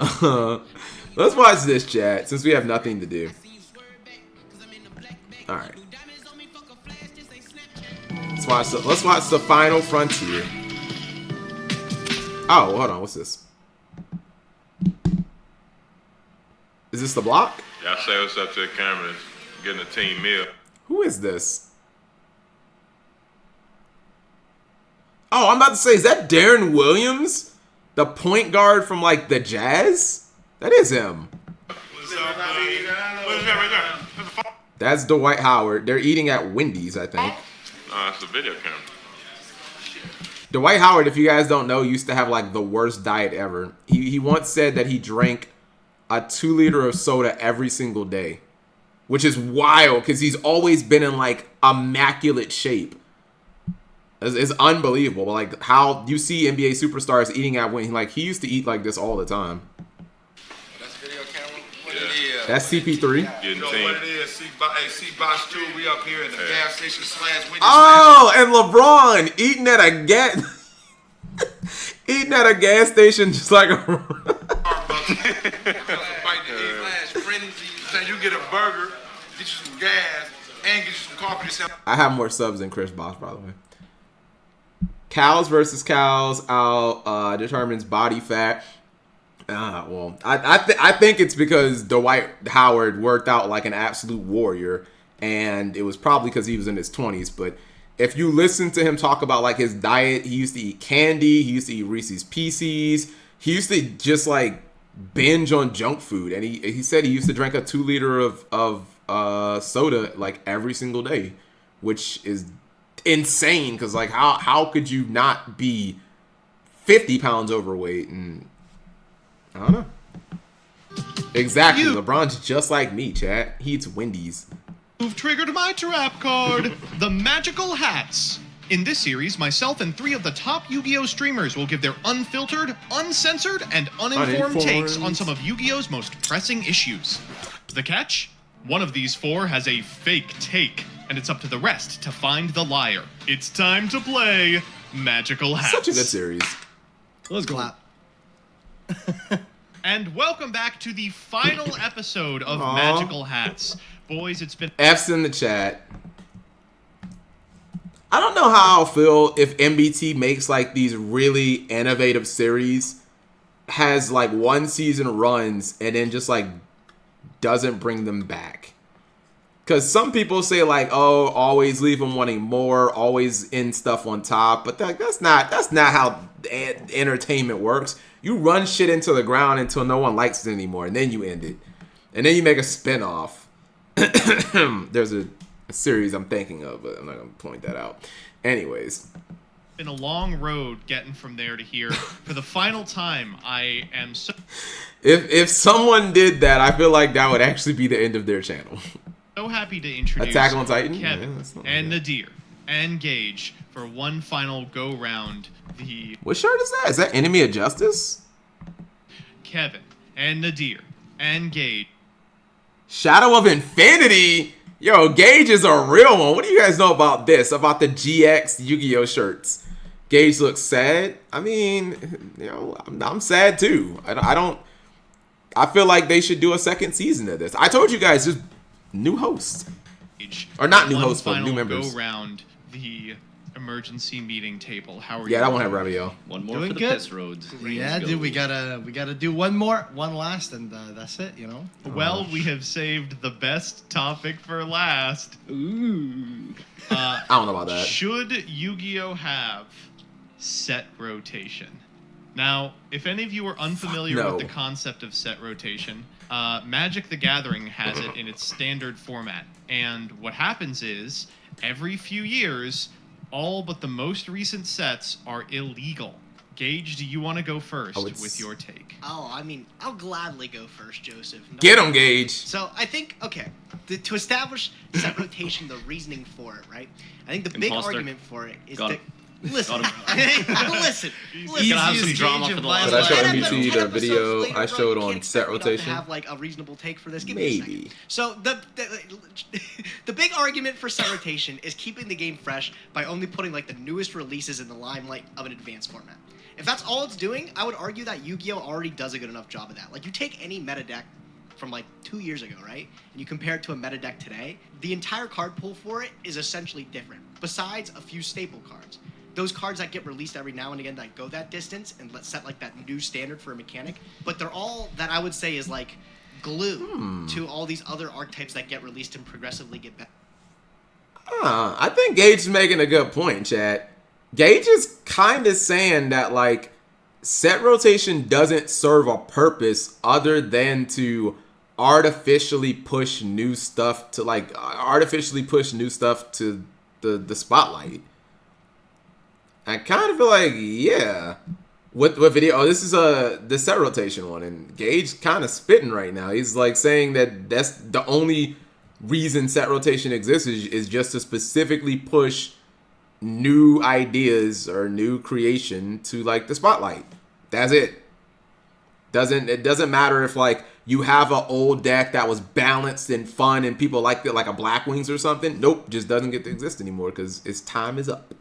Let's watch this, chat, since we have nothing to do. All right. Let's watch the Final Frontier. Oh, hold on. What's this? Is this the block? Y'all say what's up to the cameras. Getting a team meal. Who is this? Oh, I'm about to say, is that Darren Williams? The point guard from, like, the Jazz? That is him. That's Dwight Howard. They're eating at Wendy's, I think. It's a video camera. Dwight Howard, if you guys don't know, used to have, like, the worst diet ever. He once said that he drank a 2 liter of soda every single day. Which is wild, because he's always been in, like, immaculate shape. It's unbelievable. But, like, how you see NBA superstars eating at Wendy's. Like, he used to eat like this all the time. That's video camera? Yeah. That's CP3. Getting You know team. what it is? See Boss 2, we up here in the gas station / Wendy's. Oh, and LeBron eating at a eating at a gas station just like a You get a burger, get you some gas, and get you some coffee. I have more subs than Chris Bosh, by the way. Cows versus cows out determines body fat. Well, I think it's because Dwight Howard worked out like an absolute warrior, and it was probably because he was in his 20s. But if you listen to him talk about like his diet, he used to eat candy, he used to eat Reese's Pieces, he used to just like binge on junk food, and he said he used to drink a 2 liter of soda like every single day, which is insane because like how could you not be 50 pounds overweight? And I don't know. Exactly. LeBron's just like me, chat. He eats Wendy's. You've triggered my trap card, the Magical Hats. In this series, myself and 3 of the top Yu-Gi-Oh! Streamers will give their unfiltered, uncensored, and uninformed takes on some of Yu-Gi-Oh!'s most pressing issues. The catch? One of these 4 has a fake take, and it's up to the rest to find the liar. It's time to play Magical Hats. Such a good series. Let's go. And welcome back to the final episode of Magical Hats. Boys, it's been... F's in the chat. I don't know how I'll feel if MBT makes like these really innovative series, has like 1 season runs, and then just like doesn't bring them back. Because some people say like, oh, always leave them wanting more, always end stuff on top. But that's not how entertainment works. You run shit into the ground until no one likes it anymore, and then you end it. And then you make a spin-off. There's a series I'm thinking of, but I'm not going to point that out. Anyways. Been a long road getting from there to here. For the final time, I am so... If someone did that, I feel like that would actually be the end of their channel. So happy to introduce Attack on Titan? Kevin Yeah, and Nadir and Gage for one final go-round. What shirt is that? Is that Enemy of Justice? Kevin and Nadir and Gage. Shadow of Infinity? Yo, Gage is a real one. What do you guys know about this? About the GX Yu-Gi-Oh! Shirts? Gage looks sad. I mean, you know, I'm sad too. I feel like they should do a second season of this. I told you guys, just new hosts. Or not new hosts, but new members. Go round the emergency meeting table. How are you? Yeah, that won't have Rabio. One more Doing for the good. piss roads. Yeah, dude, we gotta do one last, and that's it. You know. Well, we have saved the best topic for last. Ooh. I don't know about that. Should Yu-Gi-Oh have set rotation? Now, if any of you are unfamiliar No. with the concept of set rotation, Magic the Gathering has it in its standard format. And what happens is, every few years, all but the most recent sets are illegal. Gage, do you want to go first with your take? Oh, I mean, I'll gladly go first, Joseph. No Get him, problem. Gage. So I think, okay, to establish set rotation, the reasoning for it, right? I think the big Imposter. argument for it is Got that... him. Listen, Got listen. Gonna have some drama for the last Did I show episode. MBT the video I showed You on can't set expect me not rotation? to have like a reasonable take for this. Give me a second. Maybe. So the big argument for set rotation is keeping the game fresh by only putting like the newest releases in the limelight of an advanced format. If that's all it's doing, I would argue that Yu-Gi-Oh already does a good enough job of that. Like, you take any meta deck from like 2 years ago, right? And you compare it to a meta deck today, the entire card pool for it is essentially different, besides a few staple cards. Those cards that get released every now and again that go that distance and let's set like that new standard for a mechanic, but they're all that I would say is like glue to all these other archetypes that get released and progressively get better. I think Gage is making a good point, Chad. Gage is kind of saying that like set rotation doesn't serve a purpose other than to artificially push new stuff to the spotlight. I kind of feel like, yeah. What video? Oh, this is the set rotation one, and Gage kind of spitting right now. He's like saying that that's the only reason set rotation exists is just to specifically push new ideas or new creation to like the spotlight. That's it. It doesn't matter if like you have an old deck that was balanced and fun and people liked it, like a Black Wings or something. Nope, just doesn't get to exist anymore because its time is up.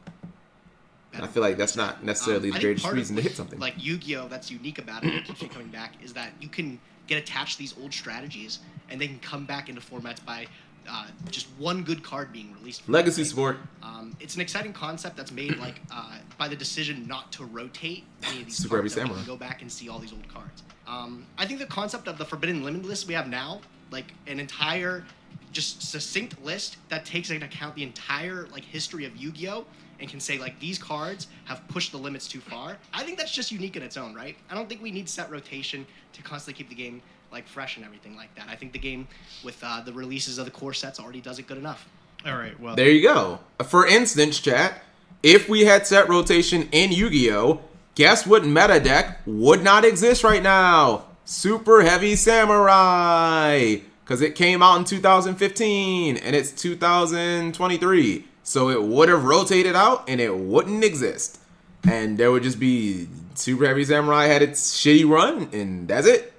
And I feel like that's not necessarily the greatest reason to hit something. Like Yu-Gi-Oh, that's unique about it, and keeps me coming back, is that you can get attached to these old strategies, and they can come back into formats by just one good card being released. Legacy support. It's an exciting concept that's made like by the decision not to rotate any of these Super cards. Heavy That we Samurai. can go back and see all these old cards. I think the concept of the Forbidden Limitless we have now, like an entire, just succinct list that takes into account the entire like history of Yu-Gi-Oh, and can say like these cards have pushed the limits too far. I think that's just unique in its own right. I don't think we need set rotation to constantly keep the game like fresh and everything like that. I think the game with the releases of the core sets already does it good enough. All right, well, There you go. For instance, chat, if we had set rotation in Yu-Gi-Oh, guess what meta deck would not exist right now? Super Heavy Samurai. Because it came out in 2015 and it's 2023. So it would have rotated out and it wouldn't exist. And there would just be Super Heavy Samurai had its shitty run and that's it.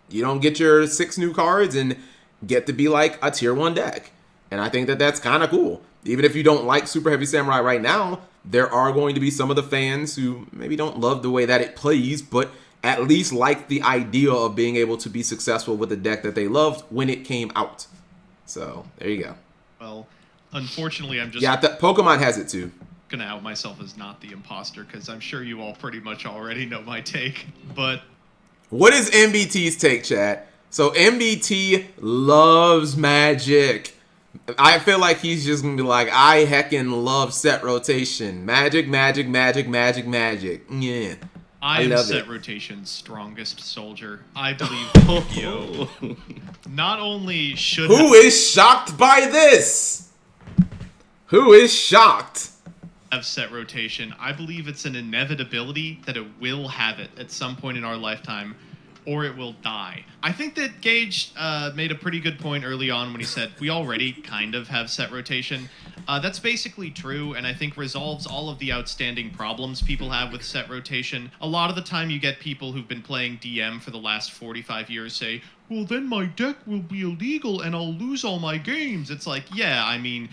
You don't get your 6 new cards and get to be like a tier 1 deck. And I think that that's kind of cool. Even if you don't like Super Heavy Samurai right now, there are going to be some of the fans who maybe don't love the way that it plays, but at least like the idea of being able to be successful with a deck that they loved when it came out. So, there you go. well, unfortunately, I'm just Yeah, Pokemon has it too. gonna out myself as not the imposter because I'm sure you all pretty much already know my take. But What is MBT's take, chat? So MBT loves Magic. I feel like he's just gonna be like, I heckin' love set rotation. Magic, magic, magic, magic, magic. Yeah. I am love set it. rotation's strongest soldier. I believe Yu-Gi-Oh! Not only should Who is shocked by this? Who is shocked? have set rotation, I believe it's an inevitability that it will have it at some point in our lifetime, or it will die. I think that Gage made a pretty good point early on when he said we already kind of have set rotation. That's basically true, and I think resolves all of the outstanding problems people have with set rotation. A lot of the time you get people who've been playing DM for the last 45 years say, well, then my deck will be illegal and I'll lose all my games. It's like, yeah, I mean,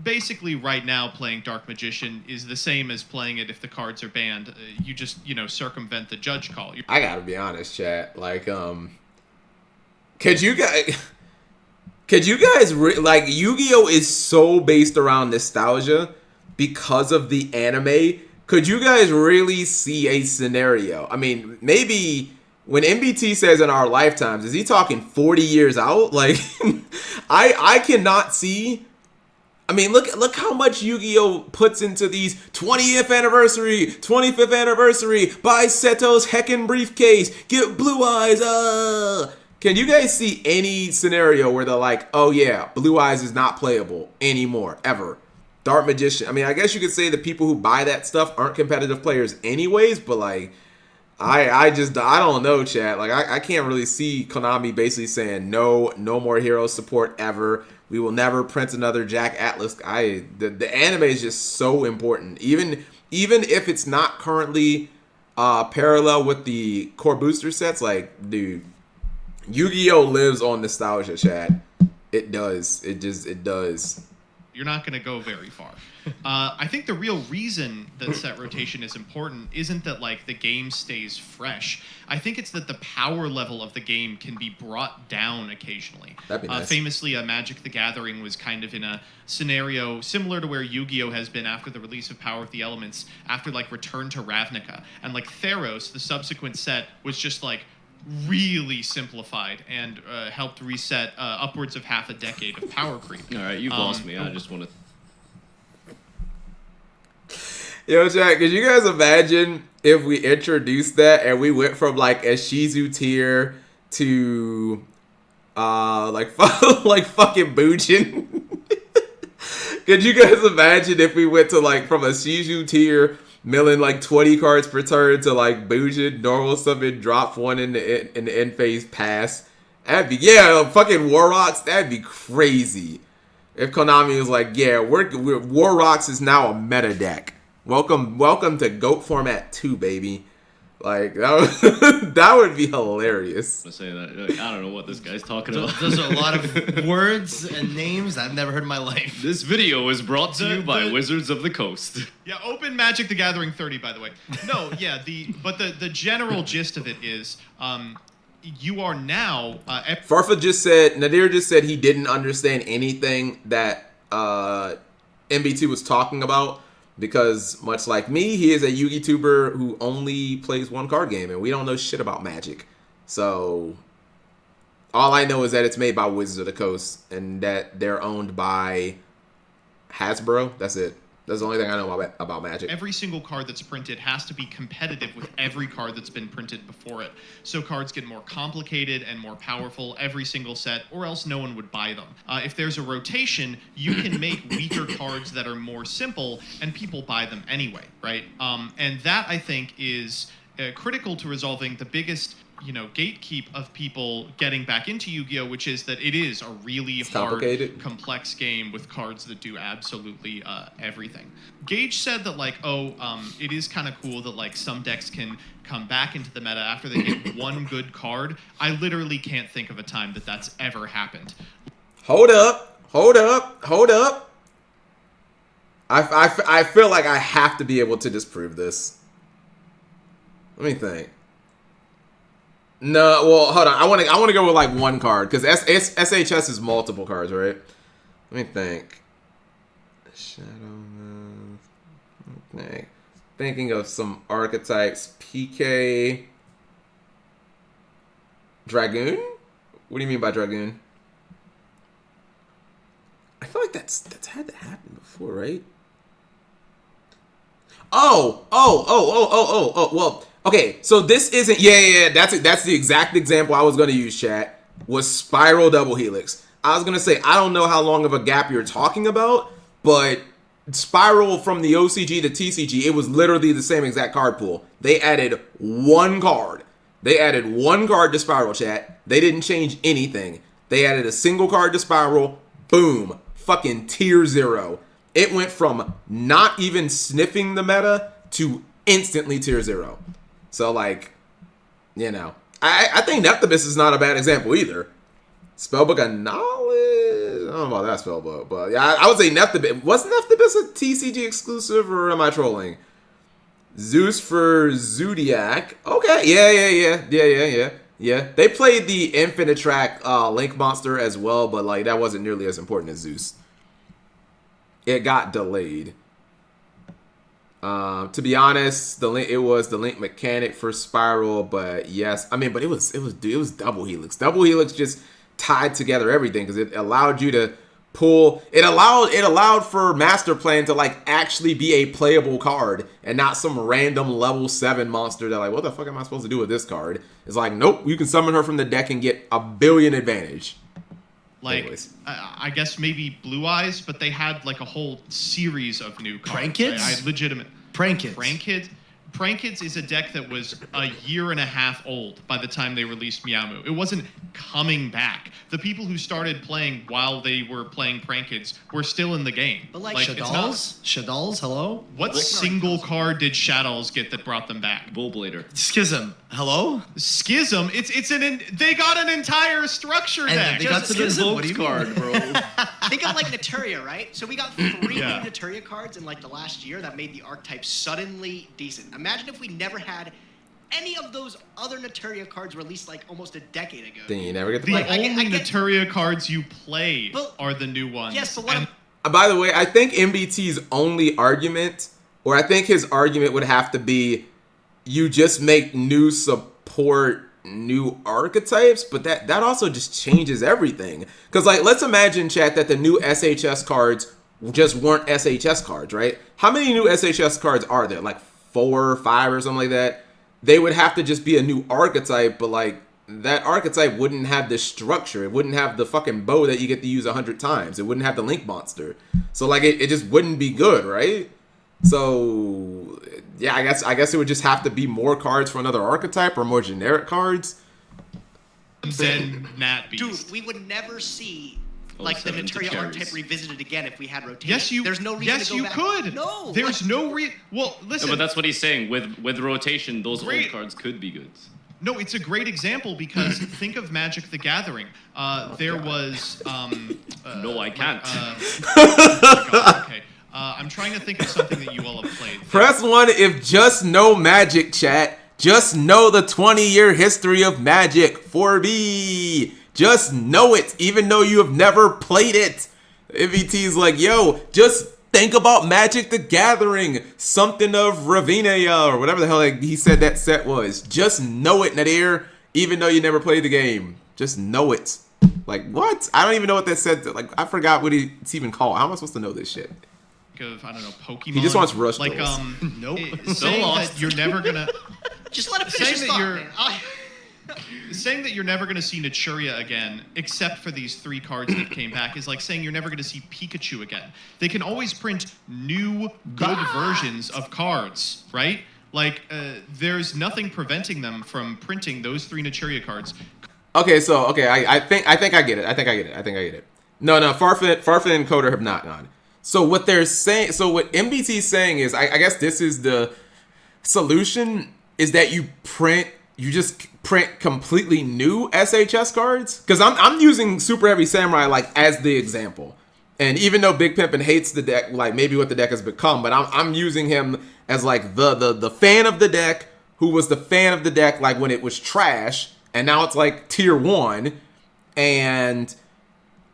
basically right now playing Dark Magician is the same as playing it if the cards are banned. You just, circumvent the judge call. I gotta be honest, chat. Like, could you guys like Yu-Gi-Oh is so based around nostalgia because of the anime. Could you guys really see a scenario? I mean, maybe when MBT says in our lifetimes, is he talking 40 years out? Like, I cannot see. I mean, look how much Yu-Gi-Oh puts into these 20th anniversary, 25th anniversary, buy Seto's heckin' briefcase, get Blue Eyes, Can you guys see any scenario where they're like, oh yeah, Blue Eyes is not playable anymore, ever? Dark Magician. I mean, I guess you could say the people who buy that stuff aren't competitive players anyways, but like, I don't know, chat. Like, I can't really see Konami basically saying no more hero support ever. We will never print another Jack Atlas. The anime is just so important. Even if it's not currently parallel with the core booster sets, like, dude, Yu-Gi-Oh lives on nostalgia, chat. It does. It does. You're not going to go very far. I think the real reason that set rotation is important isn't that like the game stays fresh. I think it's that the power level of the game can be brought down occasionally. That'd be nice. Famously, Magic the Gathering was kind of in a scenario similar to where Yu-Gi-Oh has been after the release of Power of the Elements, after like Return to Ravnica, and like Theros, the subsequent set, was just like really simplified and helped reset upwards of half a decade of power creep. All right, you've lost me. I just want to. Yo, Jack, could you guys imagine if we introduced that and we went from like a Shizu tier to like fucking Bujin? Could you guys imagine if we went to like from a Shizu tier milling like 20 cards per turn to like Bujin, normal summon, drop one in the end phase pass? That'd be fucking War Rocks. That'd be crazy. If Konami was like, yeah, we're War Rocks is now a meta deck. Welcome to GOAT Format 2, baby. Like, that would be hilarious. I say that. Like, I don't know what this guy's talking about. Those are a lot of words and names I've never heard in my life. This video is brought to you by Wizards of the Coast. Yeah, open Magic the Gathering 30, by the way. No, yeah, the general gist of it is, you are now... Farfa Nadir just said he didn't understand anything that MB2 was talking about. Because, much like me, he is a Yu-Gi tuber who only plays one card game, and we don't know shit about Magic. So, all I know is that it's made by Wizards of the Coast, and that they're owned by Hasbro. That's it. That's the only thing I know about Magic. Every single card that's printed has to be competitive with every card that's been printed before it. So cards get more complicated and more powerful every single set, or else no one would buy them. If there's a rotation, you can make weaker cards that are more simple, and people buy them anyway, right? And that, I think, is critical to resolving the biggest gatekeep of people getting back into Yu-Gi-Oh, which is that it is a really hard, complex game with cards that do absolutely everything. Gage said that it is kind of cool that like some decks can come back into the meta after they get one good card. I literally can't think of a time that that's ever happened. Hold up. I feel like I have to be able to disprove this. Let me think. No, well, hold on. I want to go with like one card because SHS is multiple cards, right? Let me think. Shadow Move. Okay. Thinking of some archetypes. PK. Dragoon? What do you mean by Dragoon? I feel like that's had to happen before, right? Oh. Well, okay, so this isn't... Yeah, that's the exact example I was going to use, chat, was Spiral Double Helix. I was going to say, I don't know how long of a gap you're talking about, but Spiral from the OCG to TCG, it was literally the same exact card pool. They added one card. They added one card to Spiral, chat. They didn't change anything. They added a single card to Spiral. Boom. Fucking tier 0. It went from not even sniffing the meta to instantly tier 0. So, like, I think Neptibus is not a bad example either. Spellbook of Knowledge? I don't know about that spellbook, but yeah, I would say Neptibus. Was Neptibus a TCG exclusive, or am I trolling? Zeus for Zodiac. Okay, yeah. They played the Infinite Track Link Monster as well, but like that wasn't nearly as important as Zeus. It got delayed. To be honest, it was the link mechanic for Spiral, but yes, I mean, but it was Double Helix. Double Helix just tied together everything because it allowed you to pull. It allowed for Master Plan to like actually be a playable card and not some random level 7 monster that like, what the fuck am I supposed to do with this card? It's like, nope, you can summon her from the deck and get a billion advantage. Like, I guess maybe Blue Eyes, but they had like a whole series of new cards. Prank Kids? Legitimate. Prank Kids. Prank Kids. Prankids is a deck that was a year and a half old by the time they released Meowmoo. It wasn't coming back. The people who started playing while they were playing Prankids were still in the game. But like it's not- Shaddolls, hello? What single card did Shadows get that brought them back? Bullblader. Schism, hello? Schism. They got an entire structure And deck. they got to the Schism, what do you card, mean? bro. Think of like Naturia, right? So we got 3 Yeah. new Naturia cards in like the last year that made the archetype suddenly decent. Imagine if we never had any of those other Naturia cards released like almost a decade ago. Then you never get to The play. I only get- Naturia cards you play But- are the new ones. Yes, but what And By the way, I think MBT's only argument, or I think his argument would have to be, you just make new support, new archetypes, but that also just changes everything. Because, like, let's imagine, chat, that the new SHS cards just weren't SHS cards, right? How many new SHS cards are there? Like 4 or 5 or something like that? They would have to just be a new archetype, but, like, that archetype wouldn't have the structure. It wouldn't have the fucking bow that you get to use 100 times. It wouldn't have the link monster. So like it just wouldn't be good, right? So yeah, I guess it would just have to be more cards for another archetype or more generic cards. then Nat Dude, Beast. we would never see Oh, like the 7 to Naturia carries. archetype revisited again if we had rotation. Yes, There's no reason Yes, to go you back. could. No. There's like, no reason. Well, listen. No, but that's what he's saying. With rotation, those Great. old cards could be good. No, it's a great example because think of Magic the Gathering. There was. No, I can't. Oh my God, okay. I'm trying to think of something that you all have played. Press 1 if just know Magic, chat. Just know the 20-year history of Magic. 4B. Just know it, even though you have never played it. MVT's like, yo, just think about Magic the Gathering. Something of Ravinia, or whatever the hell he said that set was. Just know it, Nadir, even though you never played the game. Just know it. Like, what? I don't even know what that said. Like, I forgot what it's even called. How am I supposed to know this shit? Of, I don't know, Pokemon. He just wants rush like rolls. Nope. saying lost. that you're never gonna just let it finish saying his that thought, you're- man. saying that you're never gonna see Naturia again, except for these 3 cards that came back, is like saying you're never gonna see Pikachu again. They can always print new good versions of cards, right? Like there's nothing preventing them from printing those 3 Naturia cards. Okay, so I think I get it. I think I get it. No, Farfin and Coder have not gone. So what they're saying, so what MBT is saying is, I guess this is the solution, is that you just print completely new SHS cards. Because I'm using Super Heavy Samurai like as the example, and even though Big Pimpin hates the deck, like maybe what the deck has become, but I'm using him as like the fan of the deck who was the fan of the deck like when it was trash, and now it's like tier 1, and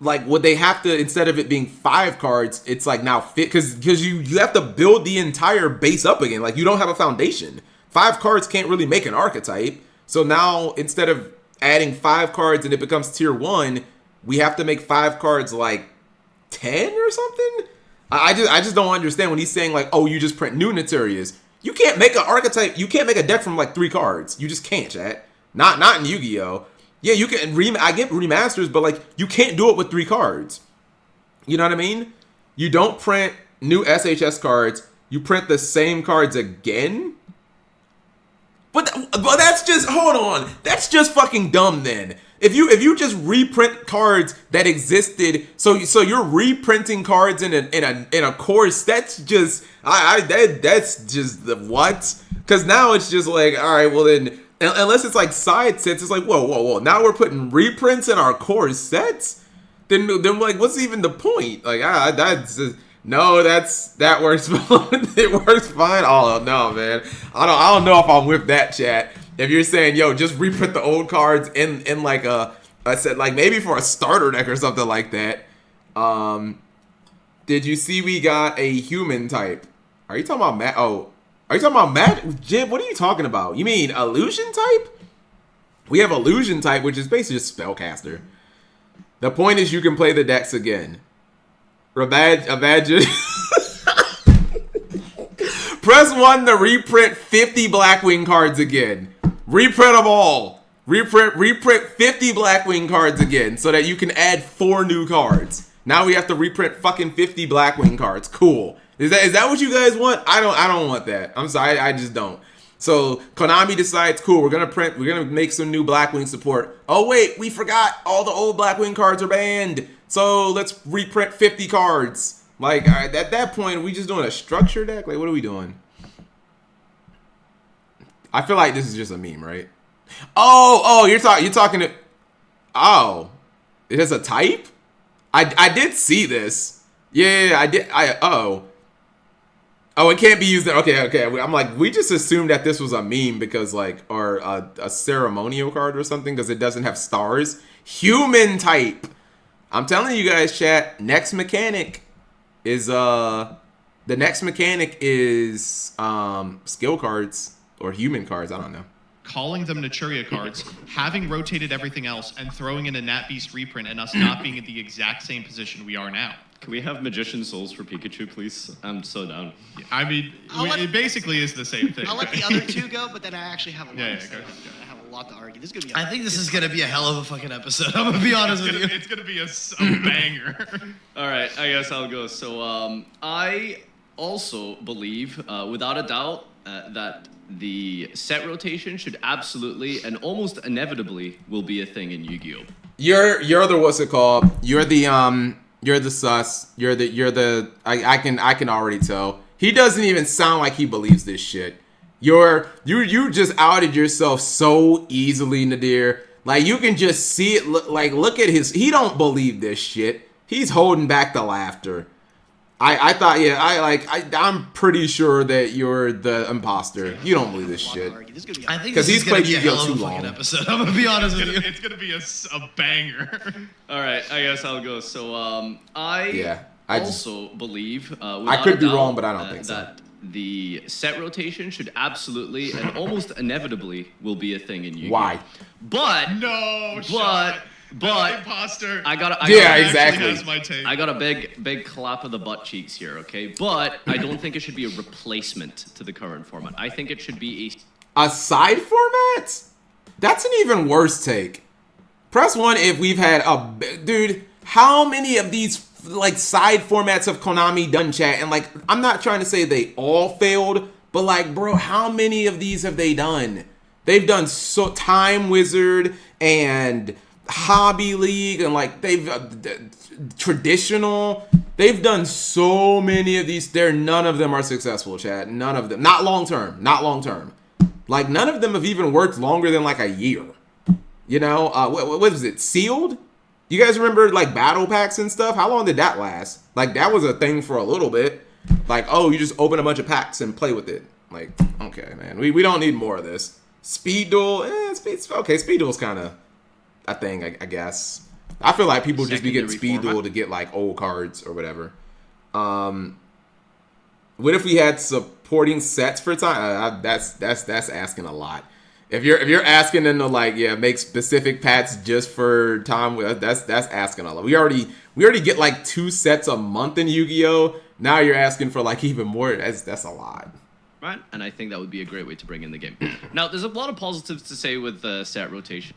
like would they have to, instead of it being 5 cards, it's like now fit, because you have to build the entire base up again. Like you don't have a foundation. 5 cards can't really make an archetype. So now instead of adding 5 cards and it becomes tier 1, we have to make 5 cards like 10 or something. I just don't understand when he's saying like, oh, you just print new Naturias. You can't make an archetype. You can't make a deck from like 3 cards. You just can't, chat. Not in Yu-Gi-Oh. Yeah, you can I get remasters, but like you can't do it with 3 cards. You know what I mean? You don't print new SHS cards. You print the same cards again. But that's just, hold on. That's just fucking dumb then. If you just reprint cards that existed, so you're reprinting cards in a course, that's just that's just the what? Because now it's just like, all right, well then, unless it's like side sets, it's like whoa. Now we're putting reprints in our core sets. Then like, what's even the point? Like that's just, no, that works fine. It works fine. Oh no, man. I don't know if I'm with that, chat. If you're saying, yo, just reprint the old cards in like a set, like maybe for a starter deck or something like that. Did you see we got a human type? Are you talking about Matt? Oh, are you talking about Matt? Jib, what are you talking about? You mean illusion type? We have illusion type, which is basically just spellcaster. The point is you can play the decks again. Imagine. Press 1 to reprint 50 Blackwing cards again. Reprint them all. Reprint 50 Blackwing cards again so that you can add 4 new cards. Now we have to reprint fucking 50 Blackwing cards. Cool. Is that what you guys want? I don't want that. I'm sorry, I just don't. So Konami decides, cool, we're gonna make some new Blackwing support. Oh wait, we forgot all the old Blackwing cards are banned. So let's reprint 50 cards. Like at that point, are we just doing a structure deck? Like what are we doing? I feel like this is just a meme, right? Oh, you're talking to. Oh, it has a type. I did see this. Yeah, I did. Oh, it can't be used. Okay. I'm like, we just assumed that this was a meme because, like, or a ceremonial card or something because it doesn't have stars. Human type. I'm telling you guys, chat. Next mechanic is the next mechanic is skill cards or human cards. I don't know. Calling them Naturia cards, having rotated everything else, and throwing in a Nat Beast reprint, and us not being at the exact same position we are now. Can we have Magician Souls for Pikachu, please? I'm so down. I mean, it basically is the same thing. I'll let the other two go, but then I actually have a lot to say. go. I have a lot to argue. This is gonna be. I think this is gonna be a hell of a fucking episode. I'm gonna be honest with you. It's gonna be a banger. All right, I guess I'll go. So I also believe, without a doubt, that the set rotation should absolutely and almost inevitably will be a thing in Yu-Gi-Oh. You're the what's it called? You're the sus. I can already tell. He doesn't even sound like he believes this shit. You just outed yourself so easily, Nadir. Like you can just see it. Look at his. He don't believe this shit. He's holding back the laughter. I thought, I'm pretty sure that you're the imposter. You don't believe this shit. I think because he's played Yu-Gi-Oh too long. Episode. I'm gonna be honest with you. It's gonna be a banger. All right, I guess I'll go. So I also believe. I could be wrong, but I don't think so. That the set rotation should absolutely and almost inevitably will be a thing in Yu-Gi-Oh. Why? But imposter. Exactly. Has my take. I got a big clap of the butt cheeks here, okay? But I don't think it should be a replacement to the current format. I think it should be a side format. That's an even worse take. Press 1 if we've had dude. How many of these like side formats of Konami done, chat? And like, I'm not trying to say they all failed, but like, bro, how many of these have they done? They've done Time Wizard and Hobby League and like they've traditional. They've done so many of these. None of them are successful, chat. None of them. Not long term. Like none of them have even worked longer than like a year. You know, what was it? Sealed? You guys remember like battle packs and stuff? How long did that last? Like that was a thing for a little bit. Like, oh, you just open a bunch of packs and play with it. Like, okay, man, we don't need more of this. Speed Duel, Speed Duel's kind of a thing, I guess. I feel like people just be getting Speed Duel to get like old cards or whatever. What if we had supporting sets for time? That's asking a lot. If you're asking them to like make specific packs just for time, that's asking a lot. We already get like 2 sets a month in Yu-Gi-Oh. Now you're asking for like even more. That's a lot. Right, and I think that would be a great way to bring in the game. Now, there's a lot of positives to say with set rotation.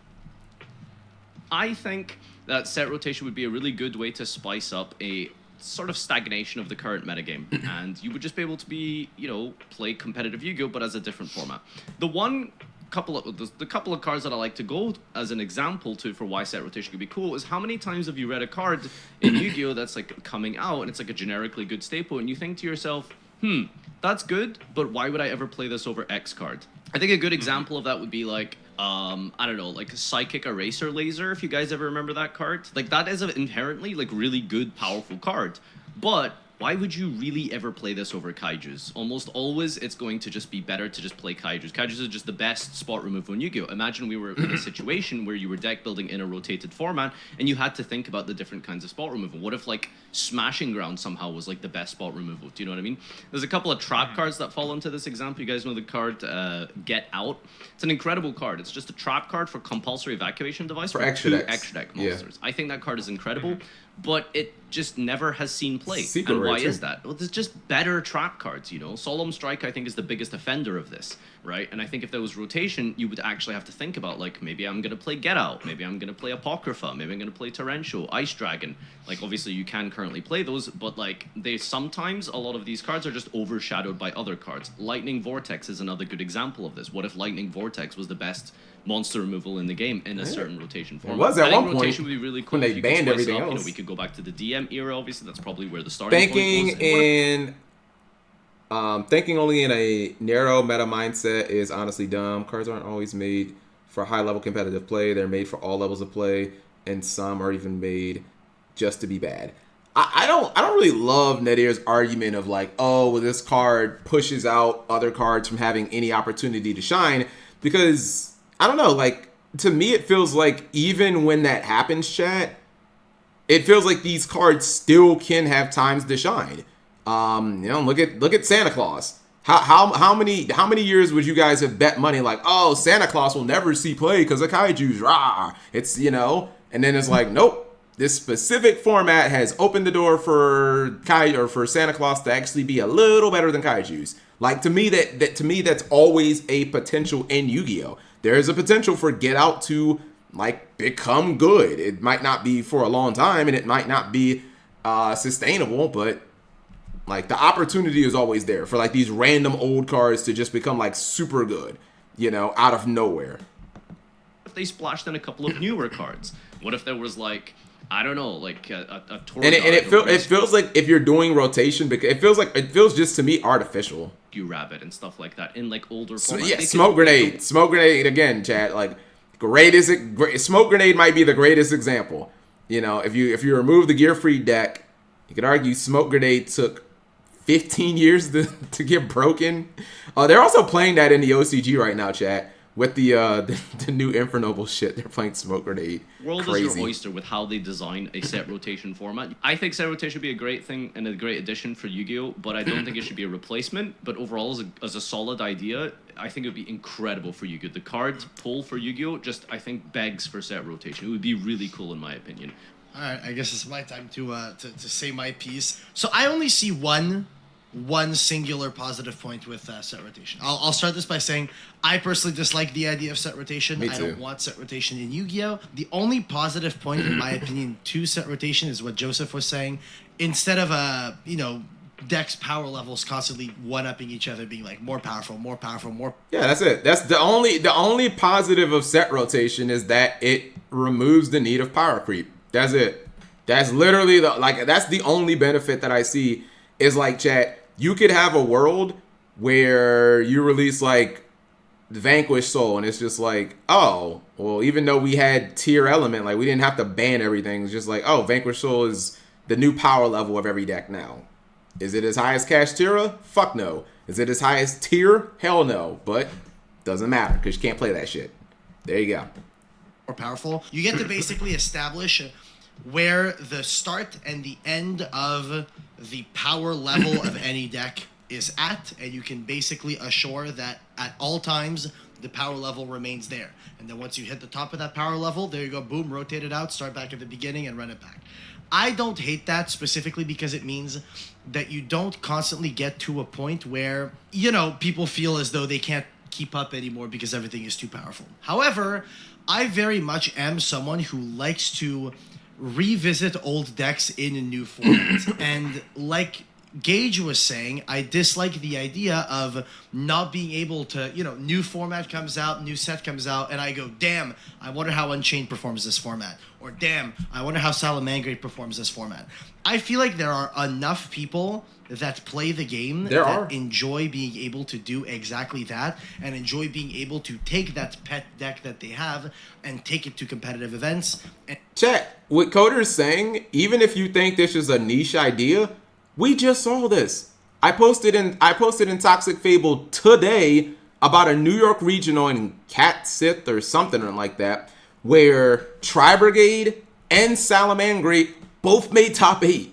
I think that set rotation would be a really good way to spice up a sort of stagnation of the current metagame, and you would just be able to play competitive Yu-Gi-Oh, but as a different format. The couple of cards that I like to go as an example for why set rotation could be cool is how many times have you read a card in Yu-Gi-Oh that's like coming out and it's like a generically good staple, and you think to yourself, that's good, but why would I ever play this over X card? I think a good example of that would be like, I don't know, like a Psychic Eraser Laser, if you guys ever remember that card. Like, that is an inherently, like, really good, powerful card. But why would you really ever play this over Kaijus? Almost always, it's going to just be better to just play Kaijus. Kaijus are just the best spot removal in Yu-Gi-Oh! Imagine we were in a situation where you were deck building in a rotated format, and you had to think about the different kinds of spot removal. What if, like, Smashing Ground somehow was, like, the best spot removal? Do you know what I mean? There's a couple of trap cards that fall into this example. You guys know the card Get Out? It's an incredible card. It's just a trap card for compulsory evacuation device for extra 2 decks. extra deck monsters. I think that card is incredible, but it just never has seen play. Secret and why Rare, is that? Well, there's just better trap cards, you know? Solemn Strike, I think, is the biggest offender of this. right? And I think if there was rotation, you would actually have to think about, like, maybe I'm going to play Get Out, maybe I'm going to play Apocrypha, maybe I'm going to play Torrential, Ice Dragon. Like, obviously you can currently play those, but, like, sometimes a lot of these cards are just overshadowed by other cards. Lightning Vortex is another good example of this. What if Lightning Vortex was the best monster removal in the game in a certain rotation format? Was at I think one point rotation would be really cool when they if you could banned spice it everything up. You know, else. we could go back to the DM era, obviously. That's probably where the starting Thinking point was. thinking only in a narrow meta mindset is honestly dumb. Cards aren't always made for high level competitive play. They're made for all levels of play, and some are even made just to be bad. I don't really love Nadir's argument of like, oh, well, this card pushes out other cards from having any opportunity to shine, because I don't know, like, to me it feels like even when that happens, chat, it feels like these cards still can have times to shine. Look at Santa Claus. How many years would you guys have bet money like, oh, Santa Claus will never see play because of kaijus, rah? It's, and then it's like, nope. This specific format has opened the door for for Santa Claus to actually be a little better than kaijus. Like, to me, that's always a potential in Yu-Gi-Oh. There is a potential for Get Out to like become good. It might not be for a long time, and it might not be sustainable, but like the opportunity is always there for like these random old cards to just become like super good, out of nowhere. If they splashed in a couple of newer cards, what if there was like, I don't know, like a tour and it feels like if you're doing rotation, because it feels just to me artificial. Rabbit and stuff like that in like older So, formats. yeah, Smoke Grenade again, chat. Like, Smoke Grenade might be the greatest example. If you remove the Gear Free deck, you could argue Smoke Grenade took 15 years to get broken. They're also playing that in the OCG right now, chat. With the new Infernoble shit, they're playing Smoke Grenade. World Crazy. is your oyster with how they design a set rotation format. I think set rotation would be a great thing and a great addition for Yu-Gi-Oh, but I don't think it should be a replacement. But overall, as a solid idea, I think it would be incredible for Yu-Gi-Oh. The card pull for Yu-Gi-Oh just, I think, begs for set rotation. It would be really cool in my opinion. All right, I guess it's my time to say my piece. So I only see one singular positive point with set rotation. I'll start this by saying I personally dislike the idea of set rotation. Me I too. don't want set rotation in Yu-Gi-Oh! The only positive point, in my opinion, to set rotation is what Joseph was saying. Instead of decks power levels constantly one-upping each other, being like more powerful. Yeah, that's it. That's the only positive of set rotation is that it removes the need of power creep. That's it. That's literally that's the only benefit that I see is like, chat, you could have a world where you release like Vanquish Soul and it's just like, oh, well, even though we had tier element, like we didn't have to ban everything. It's just like, oh, Vanquish Soul is the new power level of every deck now. Is it as high as Kashtira? Fuck no. Is it as high as tier? Hell no. But doesn't matter because you can't play that shit. There you go. More powerful. You get to basically establish where the start and the end of the power level of any deck is at, and you can basically assure that at all times the power level remains there. And then once you hit the top of that power level, there you go, boom, rotate it out, start back at the beginning and run it back. I don't hate that specifically because it means that you don't constantly get to a point where, people feel as though they can't keep up anymore because everything is too powerful. However, I very much am someone who likes to revisit old decks in new formats. And like Gage was saying, I dislike the idea of not being able to, new format comes out, new set comes out, and I go, damn, I wonder how Unchained performs this format. Or damn, I wonder how Salamangreat performs this format. I feel like there are enough people that play the game enjoy being able to do exactly that and enjoy being able to take that pet deck that they have and take it to competitive events. Chat, what Coder's saying, even if you think this is a niche idea, we just saw this. I posted in Toxic Fable today about a New York regional in Cat Sith or something like that, where Tri-Brigade and Salamangreat both made top 8.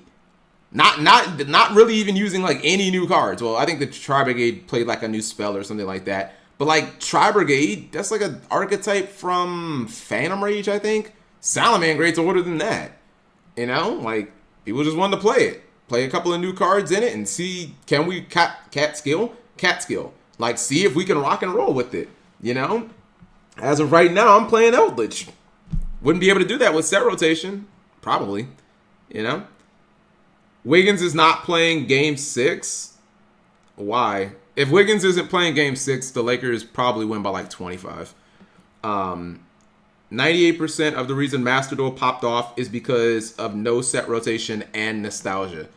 Not really even using like any new cards. Well, I think the Tri-Brigade played like a new spell or something like that. But like Tri-Brigade, that's like an archetype from Phantom Rage, I think. Salamangreat's older than that. Like people just wanted to play it. Play a couple of new cards in it and see, can we cat skill? Cat skill. Like, see if we can rock and roll with it, you know? As of right now, I'm playing Eldritch. Wouldn't be able to do that with set rotation. Probably, you know? Wiggins is not playing Game 6. Why? If Wiggins isn't playing Game 6, the Lakers probably win by like 25. 98% of the reason Master Duel popped off is because of no set rotation and nostalgia.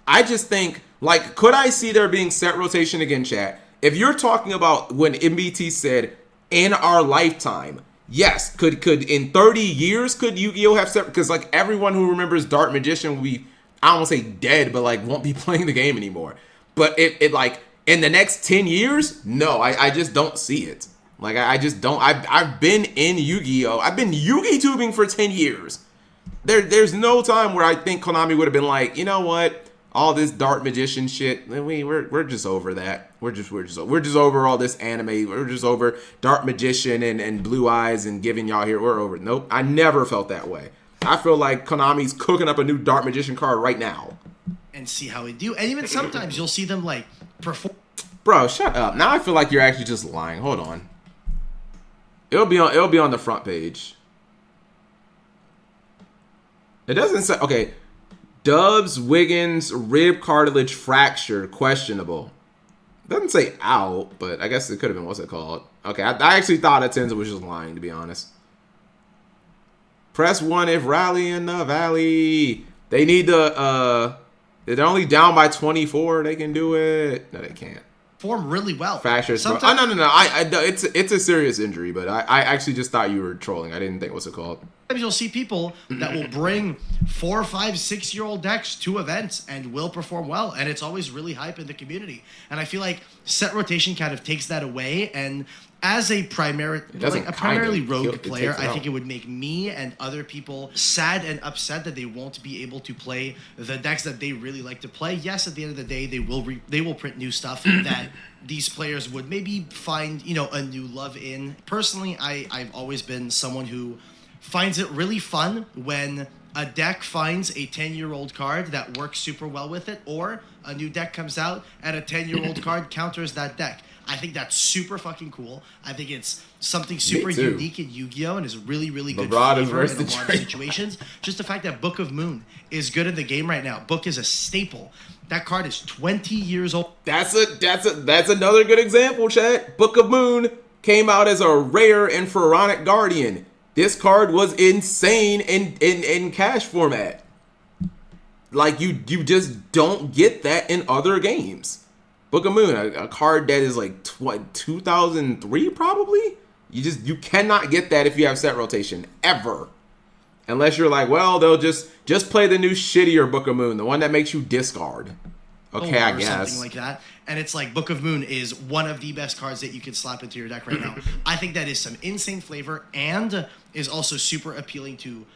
I just think, like, could I see there being set rotation again, chat? If you're talking about when MBT said, in our lifetime, yes, could in 30 years, could Yu-Gi-Oh! Have set? Because, like, everyone who remembers Dark Magician will be, I don't want to say dead, but, like, won't be playing the game anymore. But it like, in the next 10 years, no, I just don't see it. Like, I just don't. I've been in Yu-Gi-Oh! I've been Yu-Gi tubing for 10 years. There's no time where I think Konami would have been like, you know what? All this Dark Magician shit, we're just over that. We're just over all this anime. We're just over Dark Magician and Blue Eyes and giving y'all here. We're over it. Nope. I never felt that way. I feel like Konami's cooking up a new Dark Magician card right now. And see how they do. And even sometimes you'll see them like perform. Bro, shut up. Now I feel like you're actually just lying. Hold on. It'll be on the front page. It doesn't say, okay. Dubs Wiggins rib cartilage fracture questionable. Doesn't say out, but I guess it could have been. What's it called? Okay, I actually thought Atenza was just lying, to be honest. Press 1 if rally in the valley. They need to, they're only down by 24. They can do it. No, they can't. Perform really well. Fractures. No. It's a serious injury, but I actually just thought you were trolling. I didn't think what's it called. Sometimes you'll see people that will bring 4, 5, 6-year-old decks to events and will perform well, and it's always really hype in the community. And I feel like set rotation kind of takes that away. And as a primarily rogue player, I think it would make me and other people sad and upset that they won't be able to play the decks that they really like to play. Yes, at the end of the day, they will print new stuff that these players would maybe find, you know, a new love in. Personally, I've always been someone who finds it really fun when a deck finds a 10-year-old card that works super well with it, or a new deck comes out and a 10-year-old card counters that deck. I think that's super fucking cool. I think it's something super unique in Yu-Gi-Oh! And is really, really good flavor in a lot of situations. Just the fact that Book of Moon is good in the game right now. Book is a staple. That card is 20 years old. That's another good example, chat. Book of Moon came out as a rare in Pharaonic Guardian. This card was insane in cash format. Like, you just don't get that in other games. Book of Moon, a card that is like 2003 probably. You cannot get that if you have set rotation ever, unless you're like, well, they'll just play the new shittier Book of Moon, the one that makes you discard. Okay, I guess something like that. And it's like Book of Moon is one of the best cards that you can slap into your deck right now. I think that is some insane flavor and is also super appealing to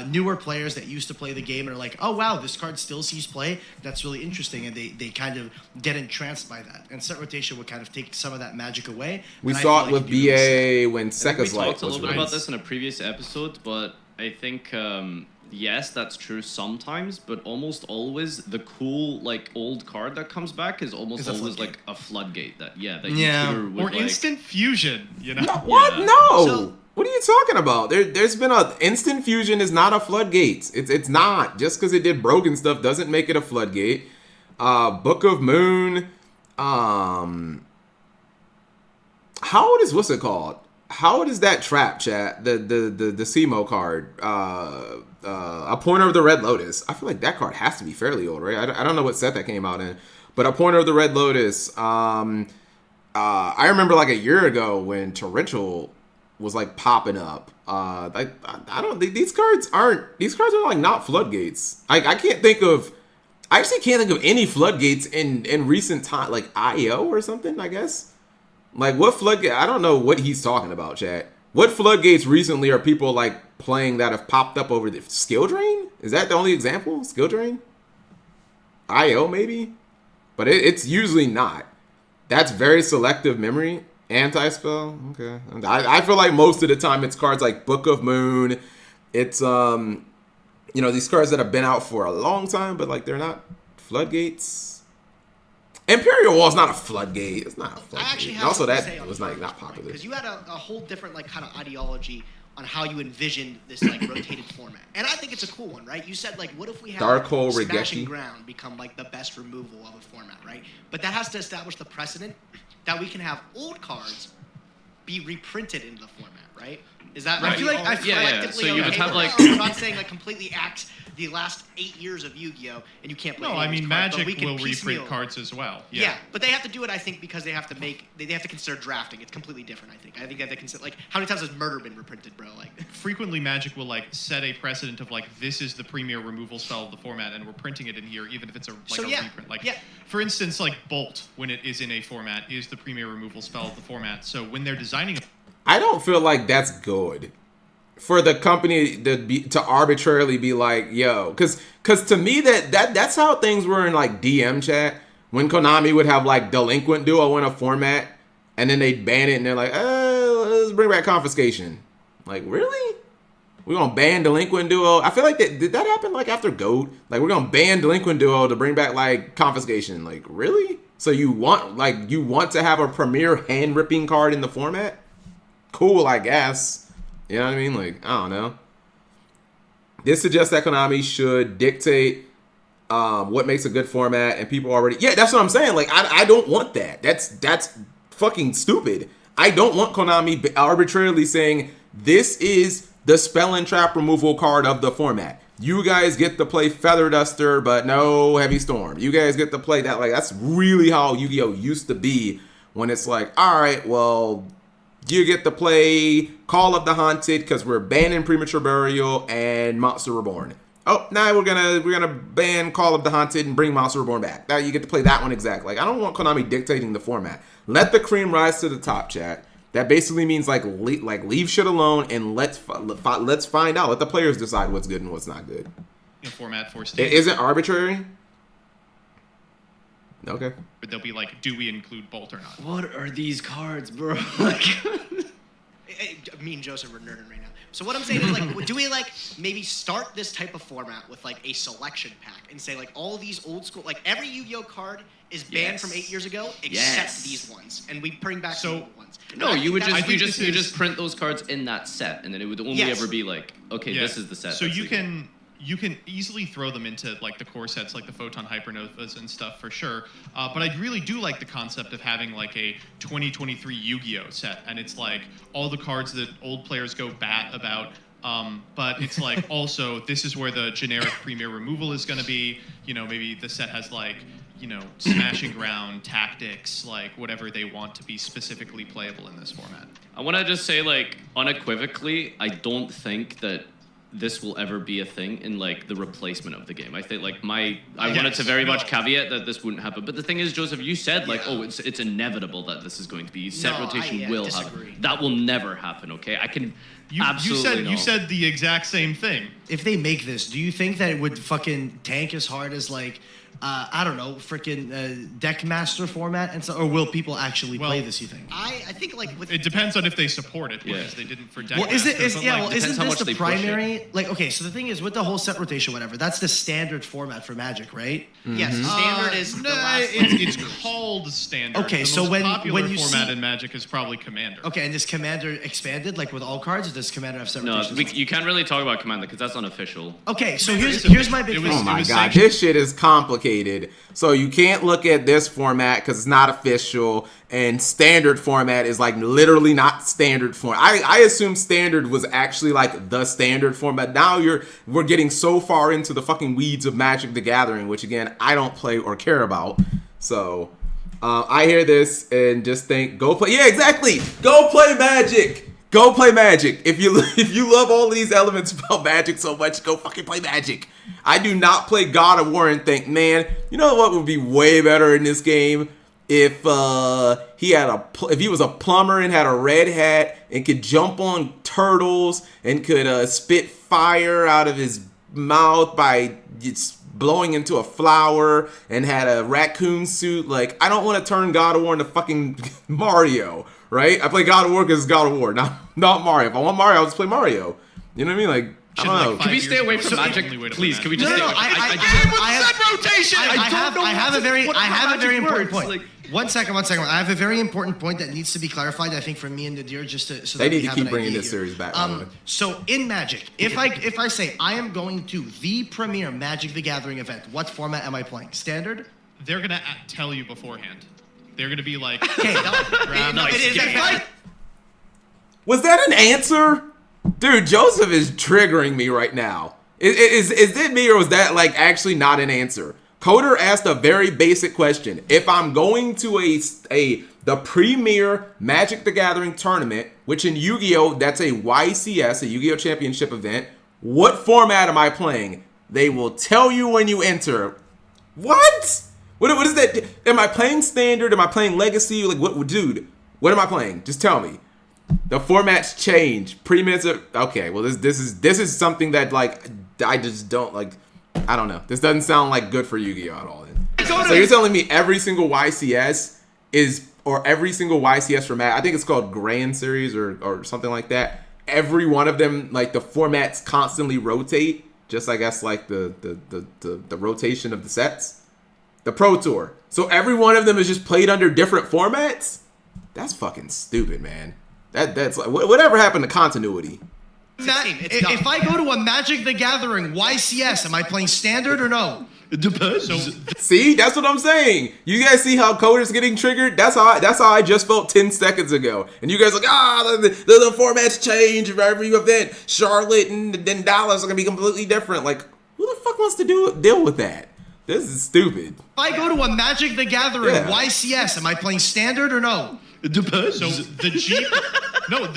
newer players that used to play the game and are like, oh wow, this card still sees play. That's really interesting, and they kind of get entranced by that. And set rotation would kind of take some of that magic away. We saw it with BA when Seka's Light was we talked a little bit about this in a previous episode, but I think yes, that's true sometimes, but almost always the cool like old card that comes back is almost always like a floodgate that you or instant fusion, you know. No, what? Yeah. No. So, what are you talking about? There's been a instant fusion is not a floodgate. It's not. Just because it did broken stuff doesn't make it a floodgate. Book of Moon. How old is what's it called? How old is that trap, chat? The Simo card. A Pointer of the Red Lotus. I feel like that card has to be fairly old, right? I don't know what set that came out in, but A Pointer of the Red Lotus. I remember like a year ago when Torrential was like popping up. I don't think these cards are like not floodgates. I actually can't think of any floodgates in recent time, like IO or something, I guess. Like what floodgate? I don't know what he's talking about, chat. What floodgates recently are people like playing that have popped up over the Skill Drain? Is that the only example? Skill Drain? IO maybe? But it's usually not. That's very selective memory. Anti-spell? Okay. I feel like most of the time it's cards like Book of Moon. It's, these cards that have been out for a long time, but like they're not floodgates. Imperial Wall is not a floodgate. It's not a floodgate. I actually And have also, something to that say on was the like Fire not Force point, popular. because you had a whole different like kind of ideology on how you envisioned this like rotated format, and I think it's a cool one, right? You said like, what if we have Dark Hole Smashing Regeki. Ground become like the best removal of a format, right? But that has to establish the precedent that we can have old cards be reprinted into the format, right? Is that Right. I feel Yeah, like yeah. collectively So you would okay have, with like- that? I'm not saying like completely axe the last 8 years of Yu-Gi-Oh, and you can't play. No, any I of these mean cards, but Magic we can will piecemeal- reprint cards as well. Yeah, but they have to do it, I think, because they have to make they have to consider drafting. It's completely different, I think. I think that they consider like how many times has Murder been reprinted, bro? Like Frequently, Magic will like set a precedent of like this is the premier removal spell of the format, and we're printing it in here, even if it's a So, a yeah, reprint. Like yeah. for instance, like Bolt, when it is in a format, is the premier removal spell of the format. So when they're designing a I don't feel like that's good for the company to arbitrarily be like, yo, because to me that's how things were in like DM chat when Konami would have like Delinquent Duo in a format and then they'd ban it and they're like, let's bring back Confiscation. Like, really? We're gonna ban Delinquent Duo? I feel like did that happen like after GOAT? Like, we're gonna ban Delinquent Duo to bring back like Confiscation. Like, really? So you want to have a premier hand ripping card in the format? Cool, I guess. You know what I mean? Like, I don't know. This suggests that Konami should dictate what makes a good format, and people already... Yeah, that's what I'm saying. Like, I don't want that. That's fucking stupid. I don't want Konami arbitrarily saying, this is the Spell and Trap removal card of the format. You guys get to play Feather Duster, but no Heavy Storm. You guys get to play that. Like, that's really how Yu-Gi-Oh! Used to be, when it's like, all right, well... You get to play Call of the Haunted because we're banning Premature Burial and Monster Reborn. Oh, now we're gonna ban Call of the Haunted and bring Monster Reborn back. Now you get to play that one exact. Like, I don't want Konami dictating the format. Let the cream rise to the top, chat. That basically means like leave shit alone and let's find out. Let the players decide what's good and what's not good. format for It Steam, isn't arbitrary. Okay. they'll be like, do we include Bolt or not? What are these cards, bro? Like, me and Joseph are nerding right now. So what I'm saying is like, do we like maybe start this type of format with like a selection pack and say like all these old school, like every Yu-Gi-Oh card is banned Yes. from 8 years ago except Yes. these ones, and we bring back So- the old ones. no, I you think would that's- you just print those cards in that set, and then it would only Yes. ever be like, okay, Yeah. this is the set. So that's you legal. can easily throw them into like the core sets, like the Photon Hypernovas and stuff for sure. But I really do like the concept of having like a 2023 Yu-Gi-Oh set, and it's like all the cards that old players go bat about. But it's like also this is where the generic premier removal is going to be. You know, maybe the set has like, you know, Smashing Ground, Tactics, like whatever they want to be specifically playable in this format. I want to just say, like, unequivocally, I don't think that this will ever be a thing in like the replacement of the game. I think like I wanted to very much caveat that this wouldn't happen. But the thing is, Joseph, you said like, oh, it's inevitable that this is going to be set No, rotation I will disagree. happen. That will never happen. Okay, I can absolutely You said the exact same thing. If they make this, do you think that it would fucking tank as hard as like I don't know, freaking deck master format and so, or will people actually play Well, this? You think? I think like with It depends on if they support it, Yeah. because they didn't for Deck Well, is it Master, is but, yeah? like, Well, depends isn't how this much the they push it. primary? Like, okay, so the thing is with the whole set rotation, whatever. That's the standard format for Magic, right? yes, standard is the no, last. it's called standard. Okay, the so most when popular you format see- in Magic is probably Commander. Okay, and does Commander expanded like with all cards, or does Commander have set no. rotations? You can't really talk about Commander because that's unofficial. Okay, so Commander here's is here's my big it thing. was- Oh my was god, sanctioned- this shit is complicated. So you can't look at this format because it's not official, and standard format is like literally not standard form. I assume standard was actually like the standard format. Now we're getting so far into the fucking weeds of Magic the Gathering, which again I don't play or care about. So I hear this and just think, go play. Yeah, exactly. Go play Magic. Go play Magic. If you love all these elements about Magic so much, go fucking play Magic. I do not play God of War and think, man, you know what would be way better in this game if he was a plumber and had a red hat and could jump on turtles and could spit fire out of his mouth by blowing into a flower and had a raccoon suit. Like, I don't want to turn God of War into fucking Mario, right? I play God of War because it's God of War, not Mario. If I want Mario, I'll just play Mario. You know what I mean? Like, I don't know. Can we stay away from Magic, please? Can we just stay away? I have a very important point. Like, One second. I have a very important point that needs to be clarified. I think for me and Nadir, just to so They that need we to have keep an bringing idea this here. series back. by the way. So in Magic, if I say I am going to the premier Magic the Gathering event, what format am I playing? Standard? They're going to tell you beforehand. They're going to be like, Okay. No, it is. Was that an answer? Dude, Joseph is triggering me right now. Is it me or was that like actually not an answer? Coder asked a very basic question. If I'm going to the premier Magic the Gathering tournament, which in Yu-Gi-Oh, that's a YCS, a Yu-Gi-Oh Championship event, what format am I playing? They will tell you when you enter. What? What is that? Am I playing Standard? Am I playing Legacy? Like, what, dude? What am I playing? Just tell me. The formats change. Pre-minutes are okay. Well, this is something that like I just don't like. I don't know. This doesn't sound like good for Yu-Gi-Oh at all. So you're telling me every single YCS or every single YCS format? I think it's called Grand Series or something like that. Every one of them, like the formats constantly rotate, just I guess like the rotation of the sets. The Pro Tour. So every one of them is just played under different formats? That's fucking stupid, man. That's like whatever happened to continuity? If I go to a Magic the Gathering YCS, am I playing Standard or no? it depends. See, that's what I'm saying. You guys see how Coder's getting triggered? That's how I just felt 10 seconds ago. And you guys are like, the formats change for every event. Charlotte and then Dallas are gonna be completely different. Like, who the fuck wants to deal with that? This is stupid. If I go to a Magic the Gathering Yeah. YCS, am I playing Standard or no? It depends. so the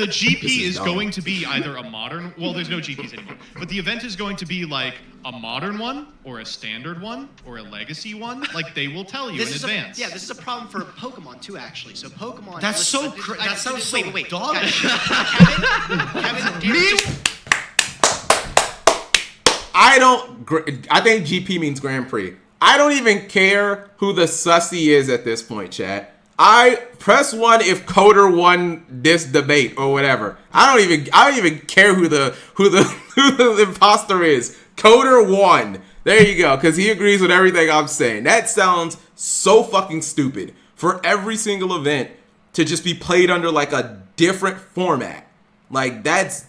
GP is dumb. going to be either a modern, well, there's no GPs anymore, but the event is going to be like a modern one or a standard one or a legacy one. Like they will tell you in advance. This is a problem for Pokemon too, actually. So Pokemon. That's so that sounds so wait. doggish. Kevin, I think GP means Grand Prix. I don't even care who the sussy is at this point, chat. I press 1 if Coder won this debate or whatever. I don't even care who the imposter is. Coder won. There you go, because he agrees with everything I'm saying. That sounds so fucking stupid for every single event to just be played under like a different format. Like that's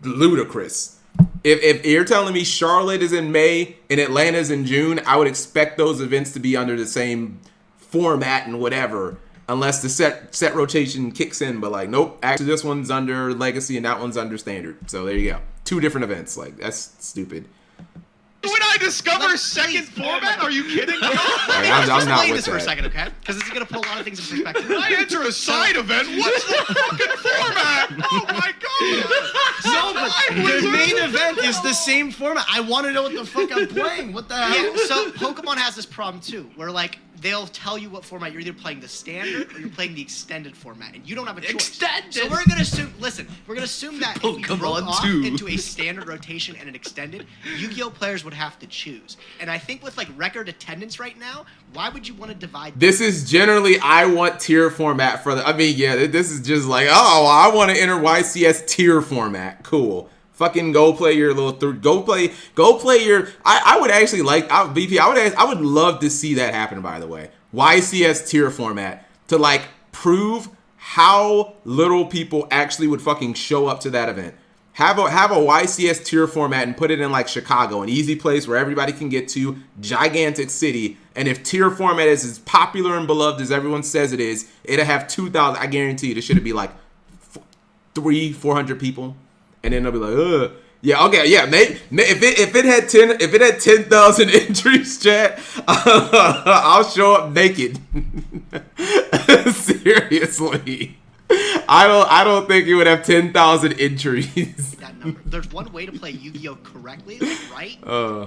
ludicrous. If you're telling me Charlotte is in May and Atlanta's in June, I would expect those events to be under the same format and whatever, unless the set rotation kicks in. But like, nope, actually this one's under Legacy and that one's under Standard. So there you go. 2 different events. Like, that's stupid. When I discover second format, are you kidding me? I'm not explain with this for a that. second, okay? Because this is gonna put a lot of things in perspective. When I enter a side event, what's the fucking format? Oh my god! No, but the main event is the same format. I want to know what the fuck I'm playing. What the hell? Yeah, so Pokemon has this problem too, where like they'll tell you what format you're either playing the standard or you're playing the extended format, and you don't have a choice. Extended? So we're gonna assume. Listen, we're gonna assume that if we Pokemon broke off 2. into a standard rotation and an extended, Yu-Gi-Oh players would have to choose. And I think with like record attendance right now, why would you want to divide? This is generally I want tier format for the. I mean, yeah, this is just like, oh, I want to enter YCS tier format. Cool. Fucking go play your little go play your. I would actually like BP. I would love to see that happen. By the way, YCS tier format to like prove how little people actually would fucking show up to that event. Have a YCS tier format and put it in like Chicago, an easy place where everybody can get to, gigantic city. And if tier format is as popular and beloved as everyone says it is, it'll have 2,000. I guarantee you, there should be like 300-400 people, and then they'll be like, ugh. Yeah, okay, yeah. If it had 10,000 entries, chat, I'll show up naked. Seriously. I don't think it would have 10,000 entries. That number. There's one way to play Yu-Gi-Oh correctly, like, right?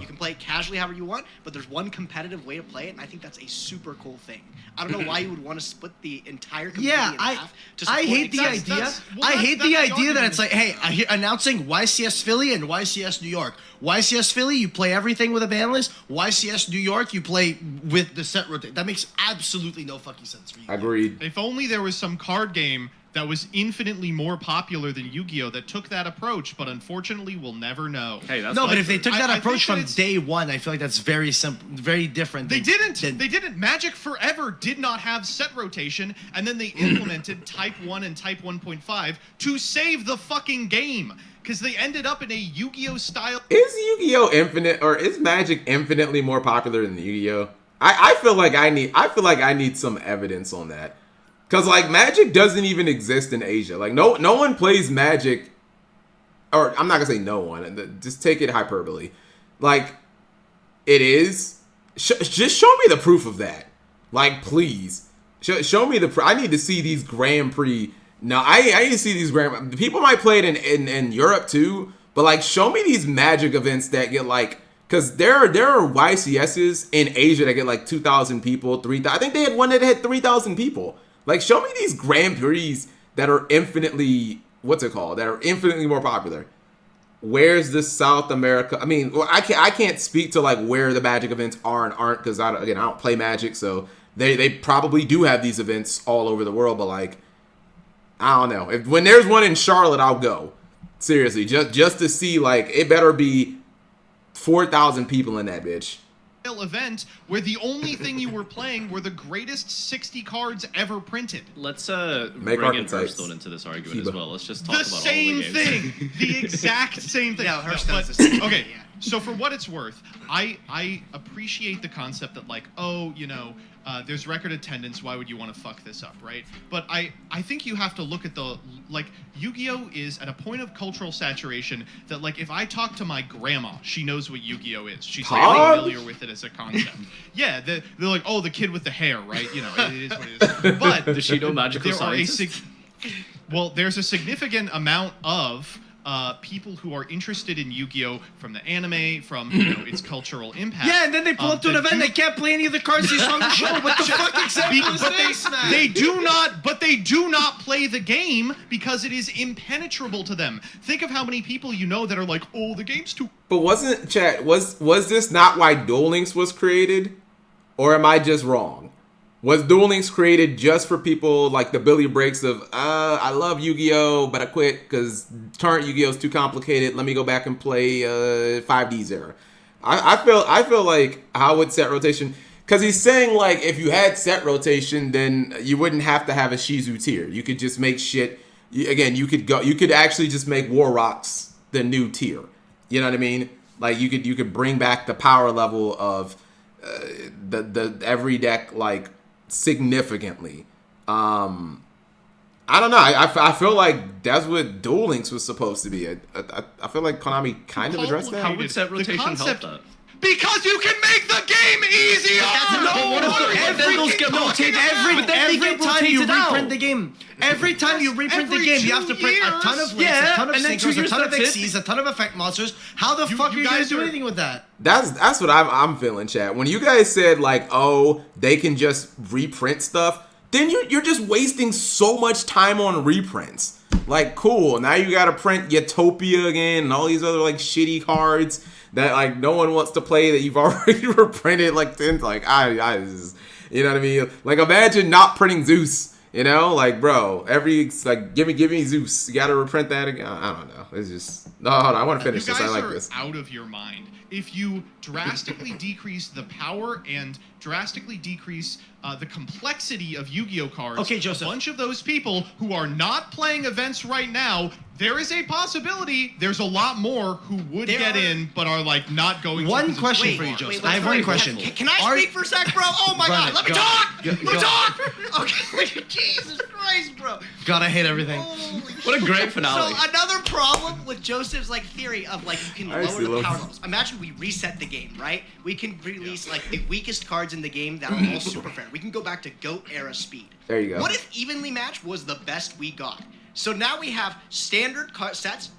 You can play it casually however you want, but there's one competitive way to play it, and I think that's a super cool thing. I don't know why you would want to split the entire community in half. I hate the idea. I hate the idea that it's like, hey, announcing YCS Philly and YCS New York. YCS Philly, you play everything with a ban list. YCS New York, you play with the set rotate. That makes absolutely no fucking sense for you. Agreed. If only there was some card game that was infinitely more popular than Yu-Gi-Oh! That took that approach, but unfortunately we'll never know. Hey, that's No, fine. but if they took that I approach think from that it's- day one, I feel like that's very simple, very different. They than- didn't. They didn't. Magic Forever did not have set rotation, and then they implemented Type 1 and Type 1.5 to save the fucking game. Because they ended up in a Yu-Gi-Oh! Style. Is Yu-Gi-Oh! Infinite or is Magic infinitely more popular than Yu-Gi-Oh? I feel like I need some evidence on that. Cause like Magic doesn't even exist in Asia. Like no one plays Magic, or I'm not gonna say no one. Just take it hyperbole. Like it is. Just show me the proof of that. Like please, show me the. I need to see these Grand Prix. No, I need to see these Grand. People might play it in Europe too, but like show me these Magic events that get like. Because there are YCSs in Asia that get like 2,000 people, 3,000. I think they had one that had 3,000 people. Like, show me these Grand Prix that are infinitely, that are infinitely more popular. Where's the South America? I mean, well, I can't speak to like where the Magic events are and aren't because I don't play Magic, so they probably do have these events all over the world. But like, I don't know. When there's one in Charlotte, I'll go. Seriously, just to see like it better be 4,000 people in that bitch. Event where the only thing you were playing were the greatest 60 cards ever printed. Let's Make bring in archetypes. Hearthstone into this argument as well. Let's just talk The about same all the games. thing. The exact same thing. Yeah, No, Hearthstone's but- the same. Okay, Yeah. so for what it's worth, I appreciate the concept that like, oh, there's record attendance, why would you want to fuck this up, right? But I think you have to look at Yu-Gi-Oh! Is at a point of cultural saturation that like if I talk to my grandma, she knows what Yu-Gi-Oh! Is. She's very Pog? familiar with it as a concept. Yeah, they're like, oh, the kid with the hair, right? It is what it is. But Does she know magical there are scientists? there's a significant amount of people who are interested in Yu-Gi-Oh! From the anime, from its cultural impact. Yeah, and then they pull up to an that event, do- they can't play any of the cards they saw on the show. What the fuck example is but this, man? they do not play the game because it is impenetrable to them. Think of how many people you know that are like, oh, the game's too. But was this not why Duel Links was created? Or am I just wrong? Was Duel Links created just for people like the Billy Breaks of, I love Yu-Gi-Oh, but I quit because current Yu-Gi-Oh is too complicated. Let me go back and play 5D's era. I feel like how would set rotation? Because he's saying like if you had set rotation, then you wouldn't have to have a Shizu tier. You could just make shit. Again, you could actually just make War Rocks the new tier. You know what I mean? Like you could bring back the power level of the every deck like significantly. I don't know. I feel like that's what Duel Links was supposed to be. I feel like Konami kind of addressed that. How would set rotation help that? Because you can make the game easier. Every time you reprint the game, every time you reprint the Every game, you have 2 to print a ton of links, Yeah, a ton of and then 2 synchros, a years, ton of that's it. XCs, a ton of effect monsters. How the fuck are you guys guys do are- anything with that? That's what I'm feeling, chat. When you guys said like, oh, they can just reprint stuff, then you're just wasting so much time on reprints. Like, cool. Now you gotta print Utopia again and all these other like shitty cards that like no one wants to play that you've already reprinted like 10. Like I just, you know what I mean? Like imagine not printing Zeus. You know, like bro, give me Zeus. You gotta reprint that again. I don't know. It's just no. Hold on, I want to finish You this. guys I like are this. out of your mind. If you drastically decrease the power and drastically decrease the complexity of Yu-Gi-Oh cards, Okay, Joseph. a bunch of those people who are not playing events right now, there is a possibility there's a lot more who would There get are- in but are like not going to. One 'cause it's question too for you, hard. Joseph. wait, I have wait, one wait, question. Can I speak for a sec, bro? Oh my Run god, it. let me Go. talk! Go- Let me go. talk! Okay, Jesus Christ, bro. God, I hate everything. Holy What a shit. great finale. So another problem with Joseph's like theory of like you can I lower see the low. power levels. Imagine we reset the game, right? We can release like the weakest cards in the game that are all super fair. We can go back to GOAT era speed. There you go. What if evenly matched was the best we got? So now we have standard sets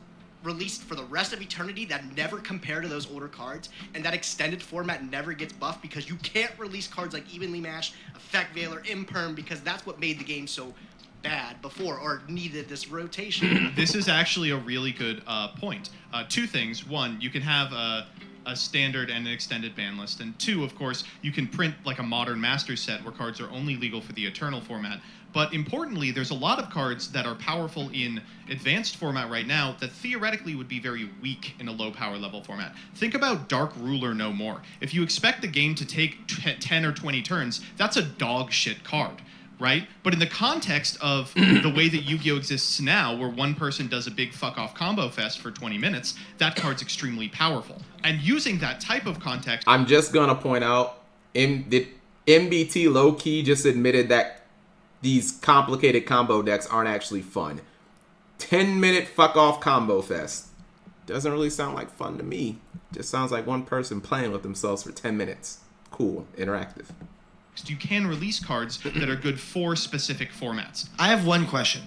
released for the rest of eternity that never compare to those older cards, and that extended format never gets buffed because you can't release cards like evenly matched, effect veiler, imperm, because that's what made the game so bad before or needed this rotation. This is actually a really good point. Two things. One, you can have a standard and an extended ban list. And 2, of course, you can print like a modern master set where cards are only legal for the Eternal format. But importantly, there's a lot of cards that are powerful in advanced format right now that theoretically would be very weak in a low power level format. Think about Dark Ruler No More. If you expect the game to take 10 or 20 turns, that's a dog shit card, right? But in the context of the way that Yu-Gi-Oh! Exists now, where one person does a big fuck-off combo fest for 20 minutes, that card's extremely powerful. And using that type of context... I'm just going to point out, MBT low-key just admitted that these complicated combo decks aren't actually fun. 10-minute fuck-off combo fest. Doesn't really sound like fun to me. Just sounds like one person playing with themselves for 10 minutes. Cool. Interactive. You can release cards that are good for specific formats. I have one question.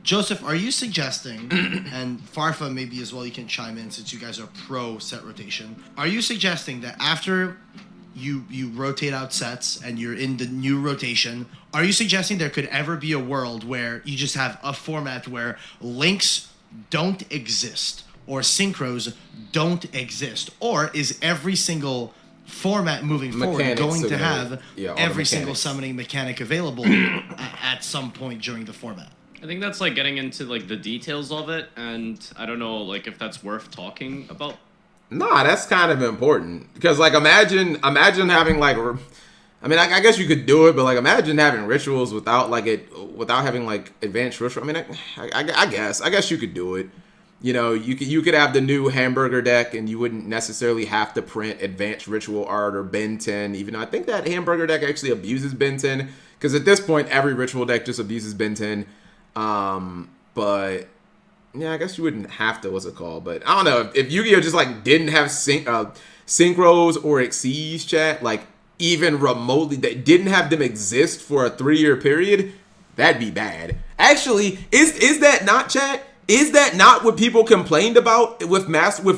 Joseph, are you suggesting, and Farfa maybe as well, you can chime in since you guys are pro set rotation. Are you suggesting that after you rotate out sets and you're in the new rotation, are you suggesting there could ever be a world where you just have a format where links don't exist or synchros don't exist? Or is every single format moving forward going to have every single summoning mechanic available at some point during the format? I think that's like getting into like the details of it, and I don't know like if that's worth talking about. Nah, that's kind of important because like imagine having like, I mean I guess you could do it, but like imagine having rituals without having like advanced ritual. I mean I guess you could do it. You know, you could have the new hamburger deck and you wouldn't necessarily have to print advanced ritual art or Ben 10, even though I think that hamburger deck actually abuses Ben 10 because at this point every ritual deck just abuses Ben 10. But yeah, I guess you wouldn't have to. What's it called? But I don't know if Yu-Gi-Oh just like didn't have synchros or exceeds, chat, like even remotely, that didn't have them exist for a 3-year period. That'd be bad. Actually, is that not, chat? Is that not what people complained about with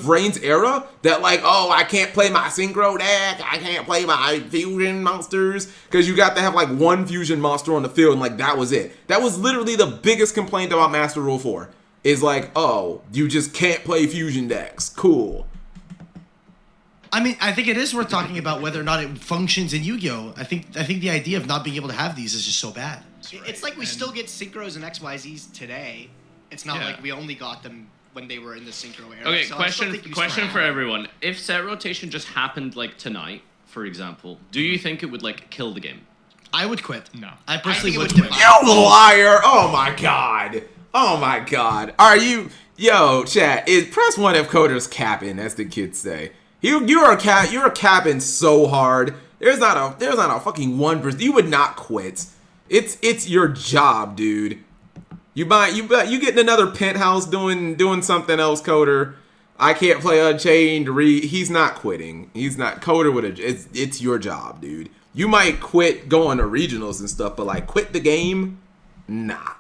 Reign's era? That like, oh, I can't play my synchro deck, I can't play my fusion monsters, because you got to have like one fusion monster on the field and like that was it. That was literally the biggest complaint about Master Rule 4. Is like, oh, you just can't play fusion decks. Cool. I mean, I think it is worth talking about whether or not it functions in Yu-Gi-Oh! I think the idea of not being able to have these is just so bad. It's like we still get synchros and XYZs today. It's not like we only got them when they were in the synchro era. Okay, so question for everyone. If set rotation just happened like tonight, for example, do you think it would like kill the game? I would quit. No. I personally would quit. quit. You liar! Oh my god! Oh my god. Are you... Yo, chat, press 1 if Coder's capping, as the kids say. You're capping so hard. There's not a fucking 1%. You would not quit. It's your job, dude. You getting another penthouse doing something else, Coder. I can't play Unchained. He's not quitting. He's not. Coder would have. It's your job, dude. You might quit going to regionals and stuff, but like quit the game, nah,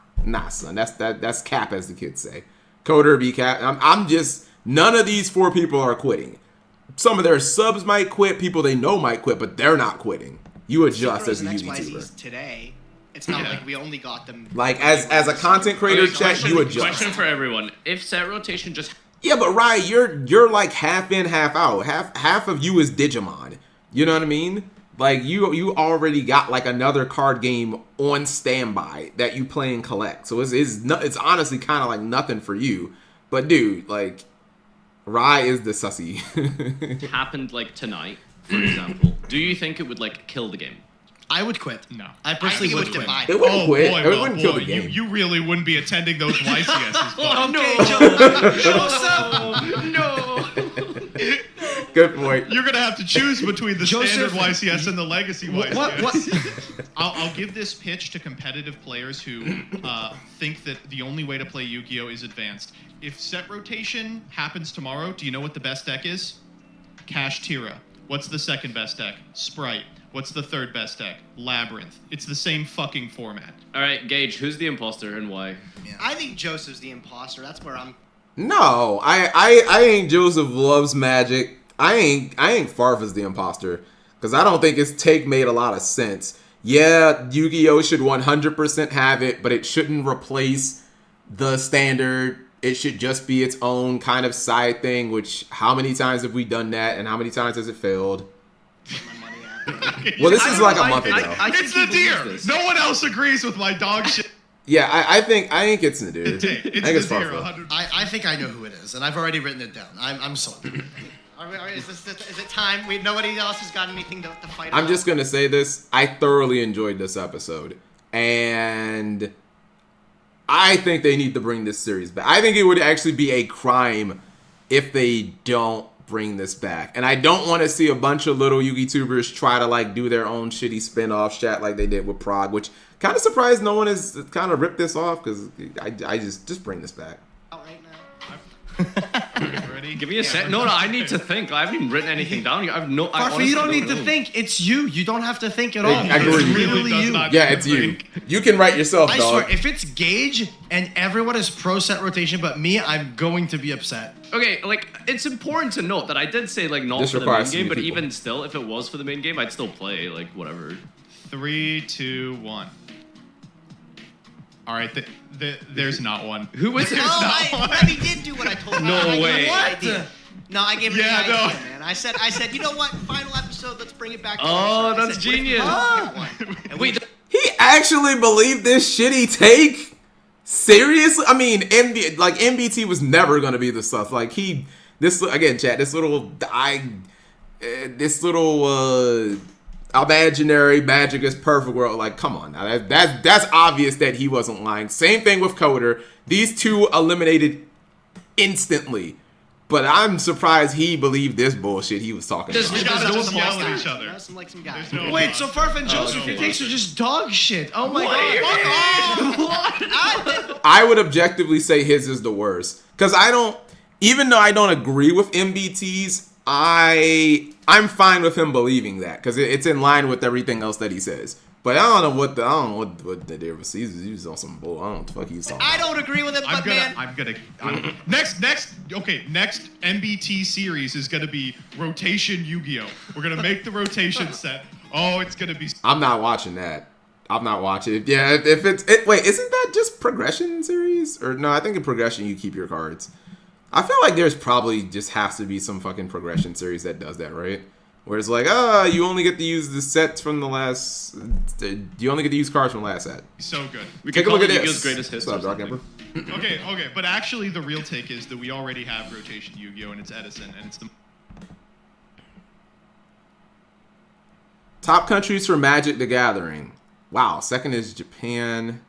son. That's cap, as the kids say. Coder be cap. I'm just, none of these 4 people are quitting. Some of their subs might quit. People they know might quit, but they're not quitting. You adjust as a YouTuber. Today, it's not like we only got them. Like as a content creator, chat, you adjust. Question for everyone: if set rotation just yeah, but right, you're like half in, half out. Half of you is Digimon. You know what I mean? Like you already got like another card game on standby that you play and collect. So it's honestly kind of like nothing for you. But dude, like Rai is the sussy. happened like tonight, for example, do you think it would like kill the game? I would quit. No. I personally would quit. divide. It wouldn't quit. Boy, It wouldn't kill the game. You really wouldn't be attending those YCSs. No. Good point. You're gonna have to choose between the Joseph, standard YCS and the legacy YCS. What? I'll give this pitch to competitive players who think that the only way to play Yu-Gi-Oh! Is advanced. If set rotation happens tomorrow, do you know what the best deck is? Kashtira. What's the second best deck? Sprite. What's the third best deck? Labyrinth. It's the same fucking format. All right, Gage, who's the imposter and why? I think Joseph's the imposter. That's where I'm. No, I ain't Joseph Loves Magic. I ain't Farfa's the imposter. Because I don't think his take made a lot of sense. Yeah, Yu-Gi-Oh! Should 100% have it, but it shouldn't replace the standard it should just be its own kind of side thing, which how many times have we done that and how many times has it failed? Well, this is like a month ago. It's Nadir. No one else agrees with my dog shit. Yeah, I think it's Nadir. It's I think it's Nadir. Farfel. 100%. I think I know who it is, and I've already written it down. I'm sold. Is it time? Nobody else has got anything to fight I'm about? just gonna say this. I thoroughly enjoyed this episode, and I think they need to bring this series back. I think it would actually be a crime if they don't bring this back. And I don't want to see a bunch of little YouTubers try to like do their own shitty spin-off chat like they did with Prague, which kind of surprised no one has kind of ripped this off, because I just bring this back. Right now. Ready? Give me a sec. No, I need to think. I haven't even written anything down. I have no. I Farfel, you don't honestly need to know. think. It's you. You don't have to think at all. I agree. It's It really literally does you. not- Yeah, it's you. You can write yourself, I dog. swear, if it's Gage and everyone is pro set rotation but me, I'm going to be upset. Okay, like it's important to note that I did say like not This for the requires main game, three but people. even still, if it was for the main game, I'd still play. Like whatever. 3, 2, 1. All right, there's not one. Who is it? Remy did do what I told him. No I gave way. him the idea. No, I gave him Yeah, the no. idea, man. I said, you know what? Final episode, let's bring it back. To Oh, I that's said, what if we genius. don't get one? And we Wait, He actually believed this shitty take? Seriously? I mean, MBT was never gonna be the stuff. Like this little imaginary magic is perfect world. Like, come on now. That's obvious that he wasn't lying. Same thing with Coder. These two eliminated instantly. But I'm surprised he believed this bullshit he was talking There's- about. We gotta no just yell imposter. at each other. Some like some guys. There's no Wait, so imposter. Farf and Joseph, your takes are just dog shit. Oh my god. I would objectively say his is the worst. Because even though I don't agree with MBT's, I'm fine with him believing that. Because it's in line with everything else that he says. But I don't know what the difference. He was on some bull. I don't know what the fuck he was talking I about. don't agree with it, but Next MBT series is gonna be rotation Yu-Gi-Oh. We're gonna make the rotation set. Oh, it's gonna be. I'm not watching that. I'm not watching it. Yeah, if wait, isn't that just progression series? Or no, I think in progression you keep your cards. I feel like there's probably just has to be some fucking progression series that does that, right? Where it's like, you only get to use the sets from the last. You only get to use cards from the last set. So good. we Take could a look call at it Yu-Gi-Oh's this. greatest hits. What's or up, Dark something. Emperor? Okay, but actually the real take is that we already have rotation Yu-Gi-Oh and it's Edison and it's the Top countries for Magic the Gathering. Wow, second is Japan.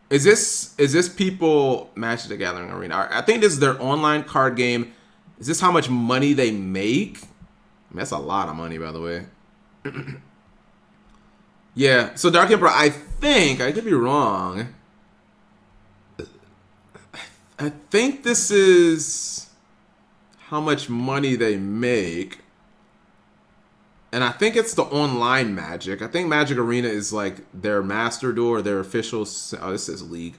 Is this people Magic the Gathering Arena? I think this is their online card game. Is this how much money they make? I mean, that's a lot of money, by the way. Yeah, so Dark Emperor, I think, I could be wrong. I think this is how much money they make. And I think it's the online Magic. I think Magic Arena is like their master duel or their official. Oh, this is League.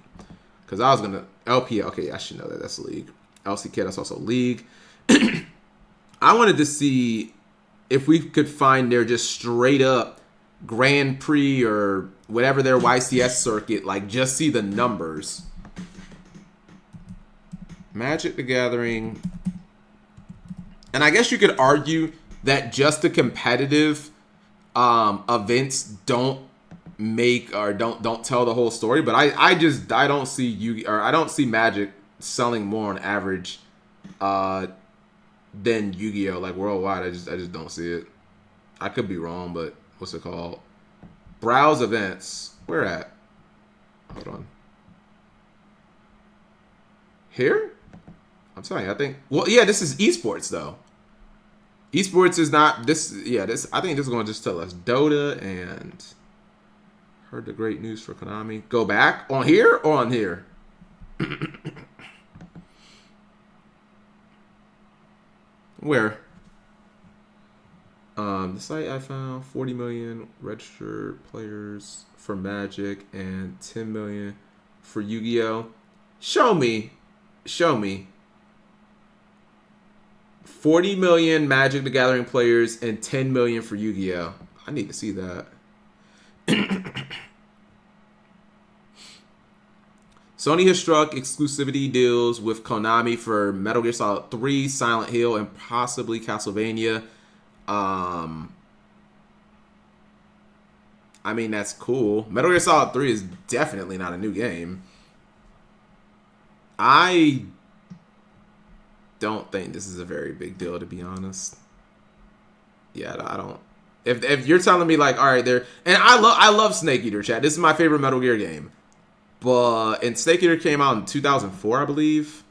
Because I was going to. LP. Okay, I should know that. That's League. LCK, that's also League. I wanted to see if we could find their just straight up Grand Prix or whatever their YCS circuit. Like, just see the numbers. Magic the Gathering. And I guess you could argue that just the competitive events don't make or don't tell the whole story, but I don't see Magic selling more on average than Yu-Gi-Oh! Like worldwide. I just don't see it. I could be wrong, but what's it called? Browse events. Where at? Hold on. Here? I'm telling you, I think. Well, yeah, this is esports though. Esports is not this. Yeah, this. I think this is going to just tell us Dota and heard the great news for Konami. Go back on here or on here. Where? The site I found 40 million registered players for Magic and 10 million for Yu-Gi-Oh. Show me. 40 million Magic the Gathering players and 10 million for Yu-Gi-Oh. I need to see that. Sony has struck exclusivity deals with Konami for Metal Gear Solid 3, Silent Hill, and possibly Castlevania. I mean, that's cool. Metal Gear Solid 3 is definitely not a new game. I don't think this is a very big deal, to be honest. Yeah, I don't. If you're telling me like, all right, there, and I love Snake Eater, chat. This is my favorite Metal Gear game. And Snake Eater came out in 2004, I believe.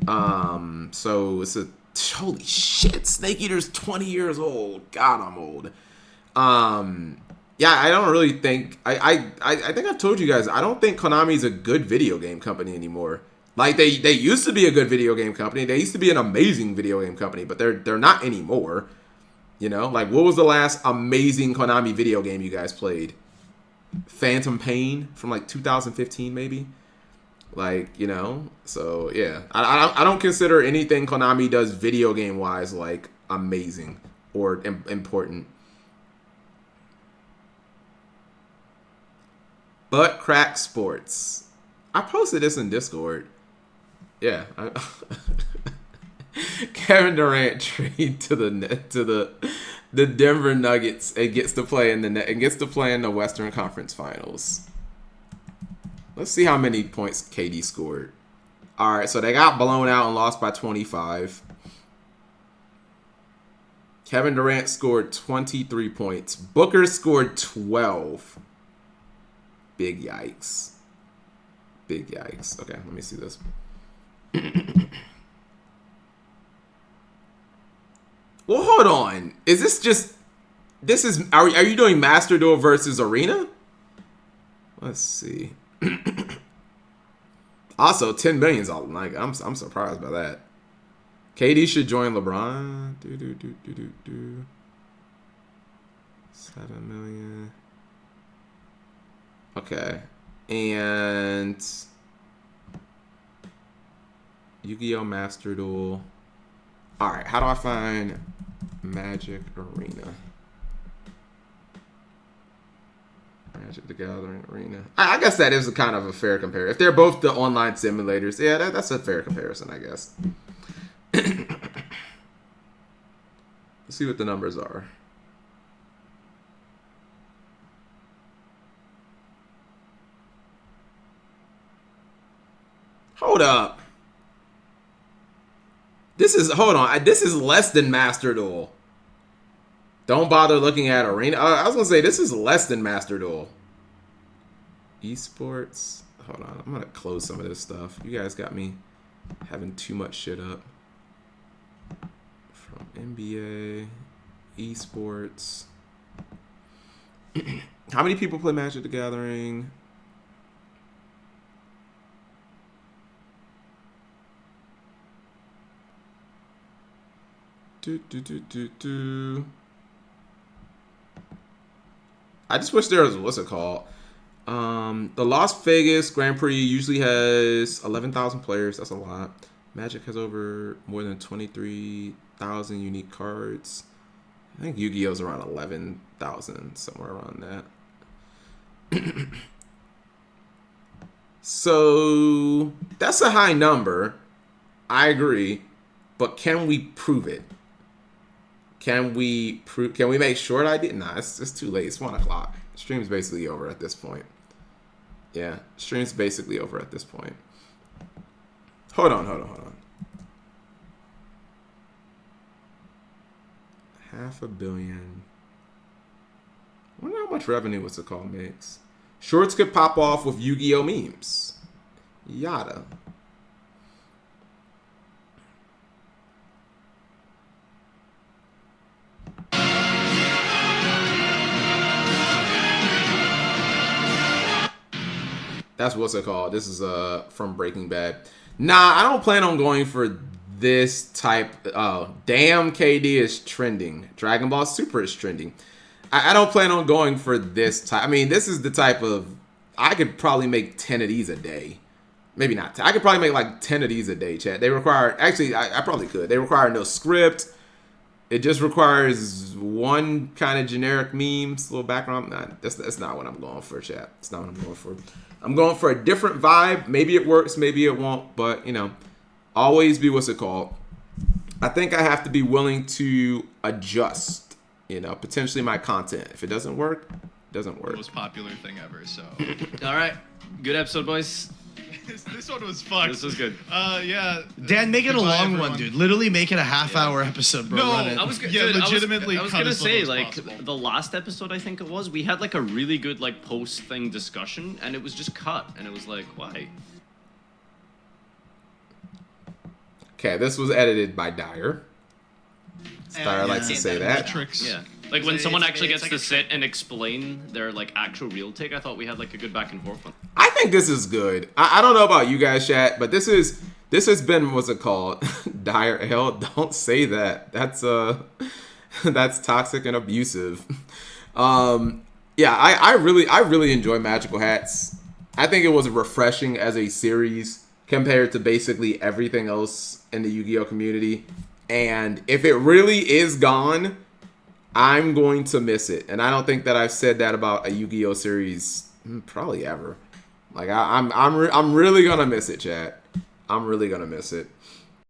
So it's a holy shit. Snake Eater's 20 years old. God, I'm old. Yeah, I don't really think I think I've told you guys, I don't think Konami's a good video game company anymore. Like they used to be a good video game company. They used to be an amazing video game company, but they're not anymore. You know, like what was the last amazing Konami video game you guys played? Phantom Pain from like 2015 maybe. Like, you know, so yeah, I don't consider anything Konami does video game wise like amazing or important. But Crack Sports, I posted this in Discord. Yeah, Kevin Durant trade to the Denver Nuggets and gets to play in the Western Conference Finals. Let's see how many points KD scored. All right, so they got blown out and lost by 25. Kevin Durant scored 23 points. Booker scored 12. Big yikes. Big yikes. Okay, let me see this. Well, hold on. Is this just... Are you doing Master Duel versus Arena? Let's see. Also, 10 million's all like I'm surprised by that. KD should join LeBron. 7 million. Okay. And Yu-Gi-Oh! Master Duel. Alright, how do I find Magic Arena? Magic the Gathering Arena. I guess that is a kind of a fair comparison. If they're both the online simulators, yeah, that's a fair comparison, I guess. Let's see what the numbers are. Hold up. Hold on. This is less than Master Duel. Don't bother looking at Arena. I was going to say, this is less than Master Duel. Esports. Hold on. I'm going to close some of this stuff. You guys got me having too much shit up. From NBA. Esports. How many people play Magic the Gathering? I just wish there was, what's it called? The Las Vegas Grand Prix usually has 11,000 players. That's a lot. Magic has more than 23,000 unique cards. I think Yu-Gi-Oh's around 11,000, somewhere around that. So that's a high number. I agree. But can we prove it? Can we make short ID? Nah, it's too late. It's 1 o'clock. Stream's basically over at this point. Yeah, stream's basically over at this point. Hold on. 500 million. I wonder how much revenue what's it called makes. Shorts could pop off with Yu-Gi-Oh memes. Yada. That's what's it called. This is from Breaking Bad. Nah, I don't plan on going for this type. Oh, damn, KD is trending. Dragon Ball Super is trending. I don't plan on going for this type. I mean, this is the type of... I could probably make 10 of these a day. Maybe not 10. I could probably make like 10 of these a day, chat. They require... Actually, I probably could. They require no script. It just requires one kind of generic memes, little background. Nah, that's not what I'm going for, chat. It's not what I'm going for. I'm going for a different vibe. Maybe it works, maybe it won't, but, you know, always be, what's it called? I think I have to be willing to adjust, you know, potentially my content. If it doesn't work, it doesn't work. Most popular thing ever. So All right. Good episode, boys. this one was fucked. This was good. Yeah. Dan, make it a Goodbye, long everyone. one, dude. Literally make it a half-hour episode, bro. No, Run it. I was Yeah, dude, legitimately I was cut gonna as little say as like possible. the last episode I think it was, we had like a really good like post thing discussion, and it was just cut, and it was like, why? Okay, this was edited by Dyer. Dyer likes to say that. Tricks. Yeah. Like when someone actually it's gets like to a sit and explain their like actual real take, I thought we had like a good back and forth one. I think this is good. I don't know about you guys, chat, but this has been, what's it called? Dyer L. Don't say that. That's toxic and abusive. Yeah, I really enjoy Magical Hats. I think it was refreshing as a series compared to basically everything else in the Yu-Gi-Oh community. And if it really is gone, I'm going to miss it. And I don't think that I've said that about a Yu-Gi-Oh series probably ever. Like I'm really gonna miss it, chat. I'm really gonna miss it.